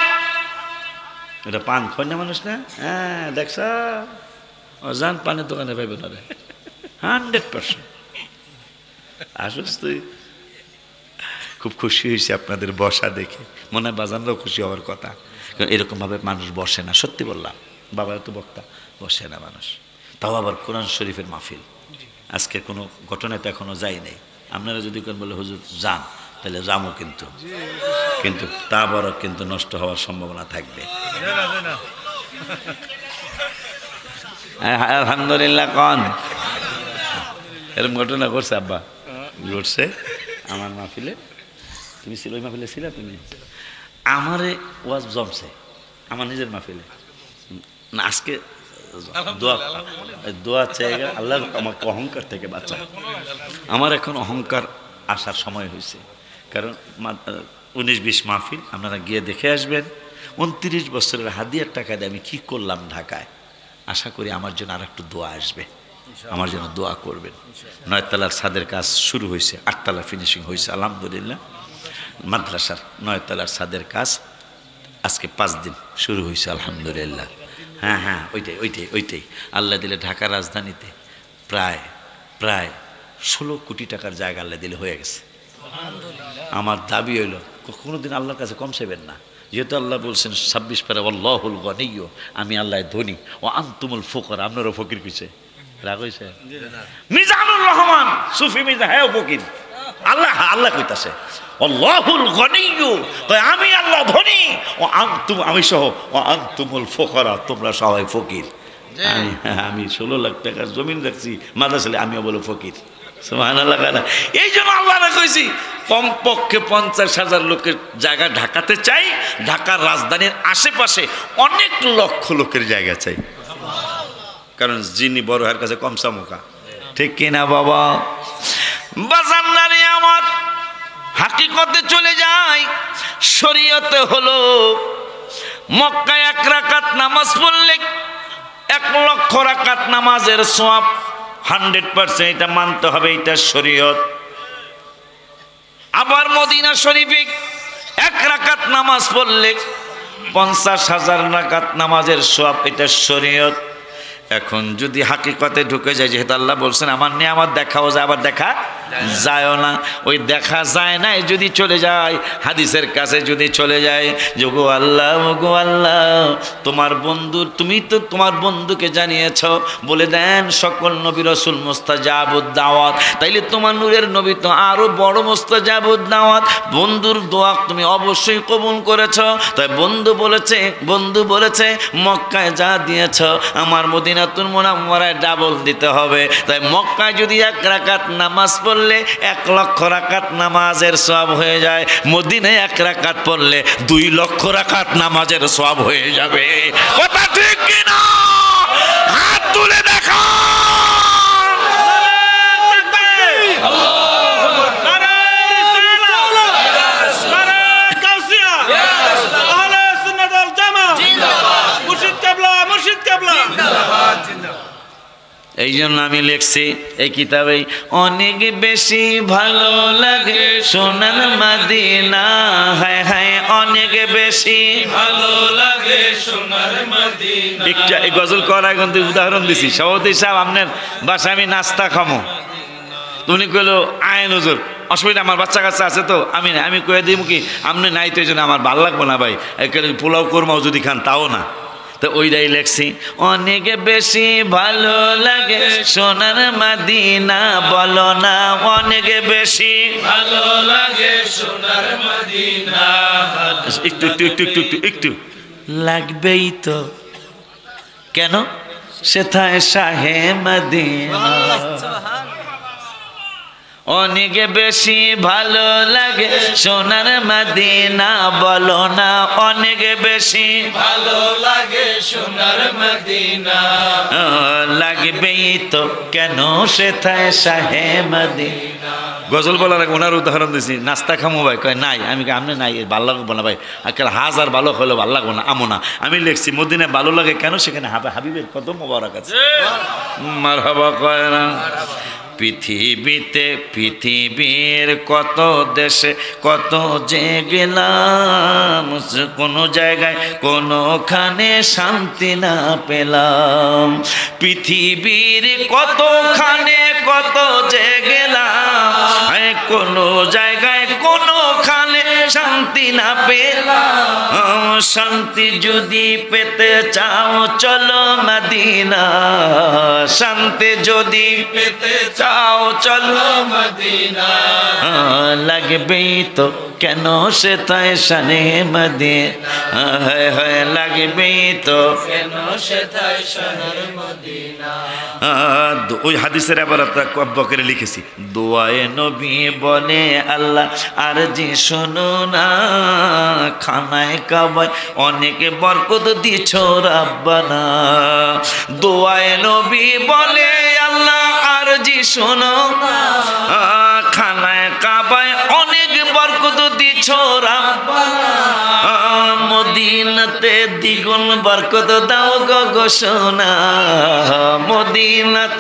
এটা পান খয় না মানুষ না? হ্যাঁ দেখছ, জান পানের দোকানে পাইবে না রে, 100%। আসুস তুই। খুব খুশি হয়েছে আপনাদের বসা দেখে, মনে হয় বাজানরাও খুশি হওয়ার কথা। এরকমভাবে মানুষ বসে না, সত্যি বললাম, বাবা তো বক্তা, বসে না মানুষ। তাও আবার কোরআন শরীফের মাহফিল। আজকে কোনো ঘটনায় তো এখনো যাই নাই। আপনারা যদি কেন বলে হুজুর যান, তাহলে যামও, কিন্তু তা বড় কিন্তু নষ্ট হওয়ার সম্ভাবনা থাকবে। আলহামদুলিল্লাহ কন। এরকম ঘটনা করছে আব্বা, ঘটছে আমার মাহফিলে। তুমি ছিল ওই মাহফিলে, ছিল তুমি? আমারে ওয়াজ জমছে আমার নিজের মাহফিলে না। আজকে দোয়া চাই আল্লাহ আমাকে অহংকার থেকে বাঁচা। আমার এখন অহংকার আসার সময় হয়েছে, কারণ 19-20 মাহফিল আপনারা গিয়ে দেখে আসবেন। 29 বছরের হাদিয়ার টাকা দিয়ে আমি কি করলাম ঢাকায়। আশা করি আমার জন্য আর একটু দোয়া আসবে, আমার জন্য দোয়া করবেন। 9 তলার ছাদের কাজ শুরু হয়েছে, 8 তলা ফিনিশিং হয়েছে আলহামদুলিল্লাহ। মাদ্রাসার 9 তলার ছাদের কাজ আজকে 5 দিন শুরু হয়েছে আলহামদুলিল্লাহ। হ্যাঁ হ্যাঁ, ওইটাই আল্লাহ দিলে ঢাকা রাজধানীতে প্রায় 16 কোটি টাকার জায়গা আল্লাহ দিলে হয়ে গেছে। আমার দাবি হইল কোনোদিন আল্লাহর কাছে কম চাইবেন না, যেহেতু আল্লাহ বলছেন 26 পারা আল্লাহুল গনিয়্য, আমি আল্লাহ ধনী, ও আনতুমুল ফুকরা, আপনারও ফকির কইছে। রাগ হইছে? মিজানুর রহমান সুফি মিজা হ্যাঁ ফকির। আল্লাহ কইতাছে আল্লাহুল গনিয়্য, আমি আল্লাহ ধনী, ও আনতুম, আমি সহ, ও আনতুমুল ফুকরা, তোমরা সবাই ফকির। আমি 16 লাখ টাকার জমিন রাখছি মাদ্রাসায়, আমিও বলো ফকির। সুবহানাল্লাহ। এই জন্য আল্লাহ কইছি কমপক্ষে 50,000 লোকের জায়গা ঢাকাতে চাই, ঢাকার রাজধানীর আশেপাশে অনেক লক্ষ লোকের জায়গা চাই, কারণ যিনি বড় হার কাছে কম চামুকা, ঠিক কিনা বাবা? বাজান্নারে আমার হাকিকতে চলে যায়, শরীয়তে হলো মক্কায় 1 রাকাত নামাজ পড়লে 1 লক্ষ রাকাত নামাজের সওয়াব 100%, এটা মানতে হবে, এটা শরীয়ত। আবার মদিনা শরীফে 1 রাকাত নামাজ পড়লে 50,000 রাকাত নামাজের সওয়াব, এটা শরীয়ত। এখন যদি হাকিকতে ঢুকে যায়, যেহেতু আল্লাহ বলছেন আমার নিয়ামত দেখাও যায়, আবার দেখা যায় না, ওই দেখা যায় না যদি চলে যায় হাদিসের কাছে, যদি চলে যায় যে গো আল্লাহ তোমার বন্ধু, তুমি তো তোমার বন্ধুকে জানিয়েছ, বলে দেন সকল নবী রাসূল মুস্তাজাবুদ দাওয়াত, তাইলে তোমার নূরের নবী তো আরো বড় মুস্তাজাবুদ দাওয়াত, বন্ধুর দোয়া তুমি অবশ্যই কবুল করেছ। তাই বন্ধু বলেছে মক্কায় যা দিয়েছ আমার মদিনাতুল মুনাওয়ারায় ডাবল দিতে হবে। তাই মক্কায় যদি 1 রাকাত নামাজ পড়লে 1 লক্ষ রাকাত নামাজের সওয়াব হয়ে যায়, মদিনায় 1 রাকাত পড়লে 2 লক্ষ রাকাত নামাজের সওয়াব হয়ে যাবে। কথা ঠিক কিনা? হাত তুলে দেখা। এই জন্য আমি লিখছি এই কিতাবে, অনেক বেশি ভালো লাগে সোনার মদিনা, হায় হায় অনেক বেশি ভালো লাগে সোনার মদিনা। এই গজল করার কিন্তু উদাহরণ দিছি, সভাপতি সাহেব আপনার বাসায় আমি নাস্তা খামো, তুমি কইলো আইন হুজুর অসুবিধা, আমার বাচ্চা কাচ্চা আছে তো আমি কয়ে দিব কি আপনি নাই, তো এই জন্য আমার ভালো লাগবো না ভাই, পোলাও কোরমাও যদি খান তাও না। তো ওইটাই লেখছি, অনেক বেশি ভালো লাগে সোনার মদিনা, বলো না অনেক বেশি ভালো লাগে সোনার মদিনা। একটু লাগবেই তো, কেন? সেথায় শাহে মদিনা, অনেক বেশি ভালো লাগে সোনার মদিনা, বলো না অনেক বেশি ভালো লাগে সোনার মদিনা। লাগবেই তো, কেন সেথায় শাহে মদিনা। গজল বলার আগে ওনার উদাহরণ দিয়েছি, নাস্তা খামো ভাই, কয় নাই, আমি আপনি নাই ভালো লাগবো না ভাই, আজকাল 1000 ভালো হলেও ভালো লাগবো না, আমো না। আমি লিখছি মদিনায় ভালো লাগে কেন, সেখানে হাবিবের কত মোবারক আছে। মারহাবা কয় না? পৃথিবীর কত দেশে কত যে গেলাম, কোনো জায়গায় কোনোখানে শান্তি না পেলাম। পৃথিবীর কতখানে কত যে গেলাম, কোনো জায়গায় কোনোখানে শান্তি না পেলাম। শান্তি যদি পেতে চাও চলো মদিনা, শান্তি যদি পেতে চাও চলো মদিনা। লাগবেই তো, কেন সে তাই শানে মদিনা হায় হায় লাগবে তো কেন সে তাই শানের মদিনা ওই হাদিসের আবার বকরে লিখেছি দোয়ায়ে নবী বলে আল্লাহ আর জি শোনো না খানায় কাবায় অনেক বরকত দিছ রাব্বানা দোয়ায়ে নবী বলে আল্লাহ আর জি শোনো না খানায় কাবায় অনেক বরকত দিছ রাব্বানা মদিনাতে দ্বিগুণ বরকত দাও গো ঘোষণা মদিনাত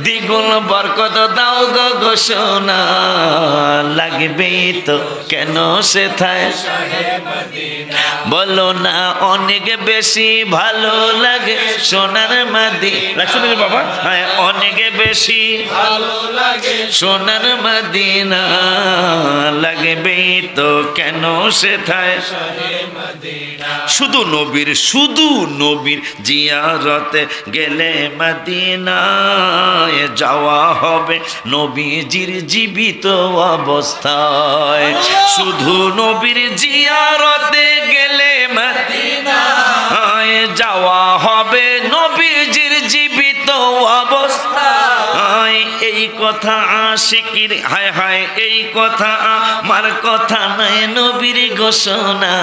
দ্বিগুণ বরকত দাও গো ঘোষণা লাগবে তো কেন সে থায় বলো না অনেক বেশি ভালো লাগে সোনার মদিনা শুনুন বাবা হ্যাঁ অনেক বেশি ভালো লাগে সোনার মদিনা লাগবে তো কেন সে থায় শুধু নবীর জিয়ারতে গেলে মদিনায় যাওয়া হবে নবীজির জীবিত অবস্থায় শুধু নবীর জিয়ারতে গেলে মদিনায় যাওয়া হবে নবীজির জীবিত অবস্থায় এই কথা আশিকির হায় হায় এই কথা আমার কথা নয় নবীর ঘোষণা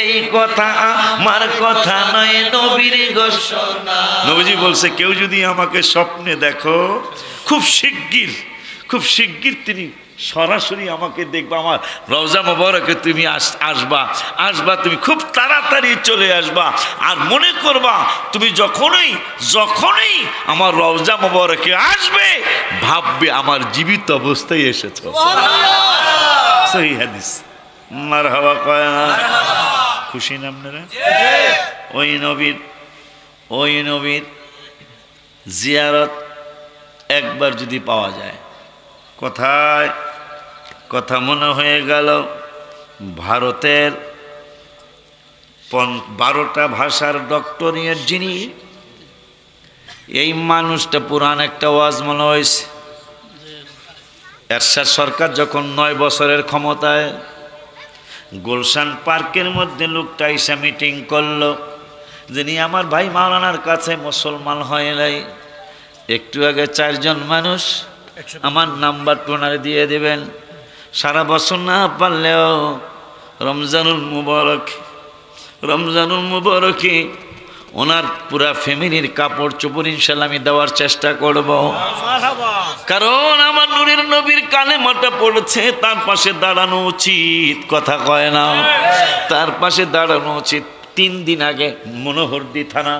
এই কথা আমার কথা নয় নবীর ঘোষণা নবীজি বলছে কেউ যদি আমাকে স্বপ্নে দেখো খুব শিগগির তিনি সরাসরি আমাকে দেখবা আমার রওজা মোবারকে তুমি আসবা তুমি খুব তাড়াতাড়ি চলে আসবা আর মনে করবা তুমি যখনই আমার রওজা মোবারকে আসবে ভাববে আমার জীবিত অবস্থায় এসেছো সহিহ হাদিস মারহাবা কয় না খুশি না আপনারা ওই নবীর জিয়ারত একবার যদি পাওয়া যায় কথা মনে হয়ে গেল ভারতের 12টা ভাষার ডক্টরিয়েট যিনি এই মানুষটা পুরান একটা ওয়াজ মনে হয়েছে এরশাদ সরকার যখন 9 বছরের ক্ষমতায় গুলশান পার্কের মধ্যে লোকটা এসে মিটিং করলো যিনি আমার ভাই মাওলানার কাছে মুসলমান হয় নাই একটু আগে 4 জন মানুষ আমার নাম্বার টোনারে দিয়ে দেবেন সারা বছর না পারলেও রমজানুল মুবারকে ওনার পুরা ফ্যামিলির কাপড় চোপড় ইনশাআল্লাহ আমি দেওয়ার চেষ্টা করব কারণ আমার নূরের নবীর কালেমাটা পড়ছে তার পাশে দাঁড়ানো উচিত কথা কয় না তার পাশে দাঁড়ানো উচিত 3 দিন আগে মনোহরদী থানা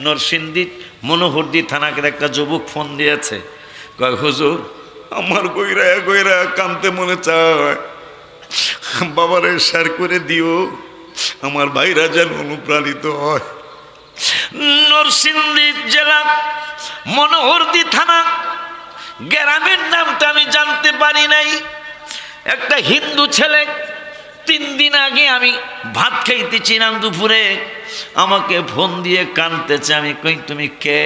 নরসিংদী মনোহরদী থানাকে একটা যুবক ফোন দিয়েছে কয় হুজুর আমার গইরা কানতে মনে চায় বাবারে শেয়ার করে দিও আমার ভাইরা যেন অনুপ্রাণিত হয় নরসিংদী জেলা মনোহরদী থানা গ্রামের নামটা আমি জানতে পারি নাই একটা হিন্দু ছেলে 3 দিন আগে আমি ভাত খাইতেছিলাম দুপুরে আমাকে ফোন দিয়ে কাঁদতেছে আমি কই তুমি কে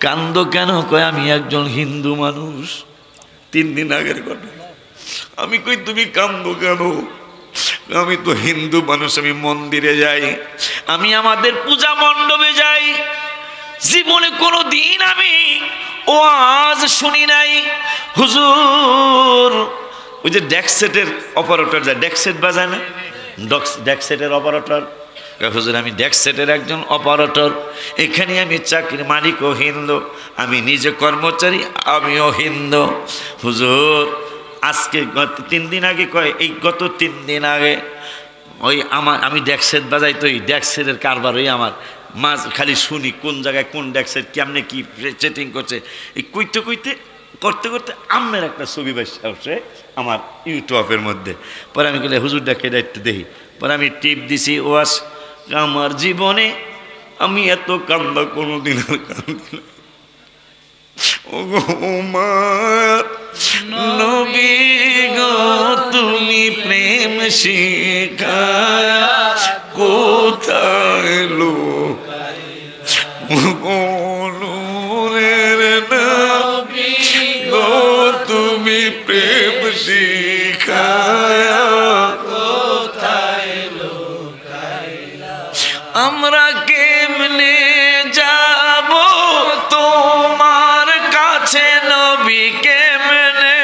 কান্দো কেন কয় আমি একজন হিন্দু মানুষ 3 দিন আগের ঘটনা আমি কই তুমি কান্দো কেন আমি তো হিন্দু মানুষ আমি মন্দিরে যাই আমি আমাদের পূজা মণ্ডপে যাই জীবনে কোনো দিন আমি ওয়াজ শুনি নাই হুজুর ওই যে ডেক্সেটের অপারেটর যায় ডেক্সেট বাজায় না ডেক্সেটের অপারেটর হুজুর আমি ডেক্সেটের একজন অপারেটর এখানে আমি চাকরি মালিকও হিন্দু আমি নিজে কর্মচারী আমিও হিন্দু হুজুর আজকে গত 3 দিন আগে কয় এই গত 3 দিন আগে ওই আমি ডেক্সেট বাজাই তো এই ডেক্সেটের কারবার ওই আমার মাঝ খালি শুনি কোন জায়গায় কোন ডেক্সেট কেমনে কি সেটিং করছে এই করতে আমের একটা ছবি বসে আমার ইউটিউবের মধ্যে পরে আমি বলি হুজুর দেখে একটু দেখি পরে আমি টিপ দিছি ওয়াস আমার জীবনে আমি এত কান্দা কোনোদিন আর কান্দি না নবী গো তুমি প্রেম শিখায়া কোথায় নবী গো তুমি প্রেম শিখায়া কেমনে যাব তোমার কাছে নবী কেমনে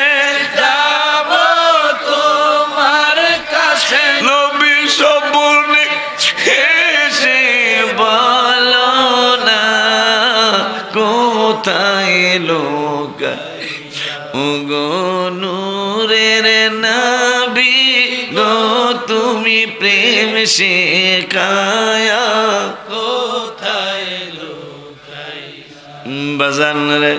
যাব তোমার কাছে নবী স্বপ্নে এসে বলো না কোথায় লোক ওগো নূরের নবী গো তুমি প্রেম শেখায়া কোথায় লোকাই বাজান রে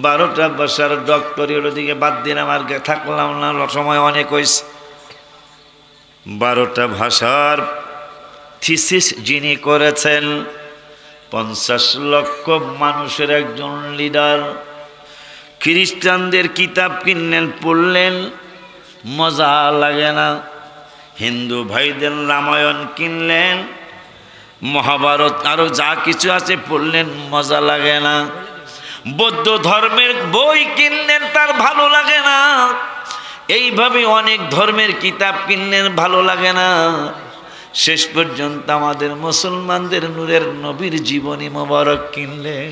12টা বছর ডক্টরের ওদিকে বাদ দিন আমার থাকলাম না সময় অনেক হয়েছে 12টা ভাষার থিসিস যিনি করেছেন 50 লক্ষ মানুষের একজন লিডার খ্রিস্টানদের কিতাব কিনলেন পড়লেন মজা লাগে না হিন্দু ভাইদের রামায়ণ কিনলেন মহাভারত আরো যা কিছু আছে পড়লেন মজা লাগে না বৌদ্ধ ধর্মের বই কিনলেন তার ভালো লাগে না এইভাবে অনেক ধর্মের কিতাব কিনলেন ভালো লাগে না শেষ পর্যন্ত আমাদের মুসলমানদের নূরের নবীর জীবনী মোবারক কিনলেন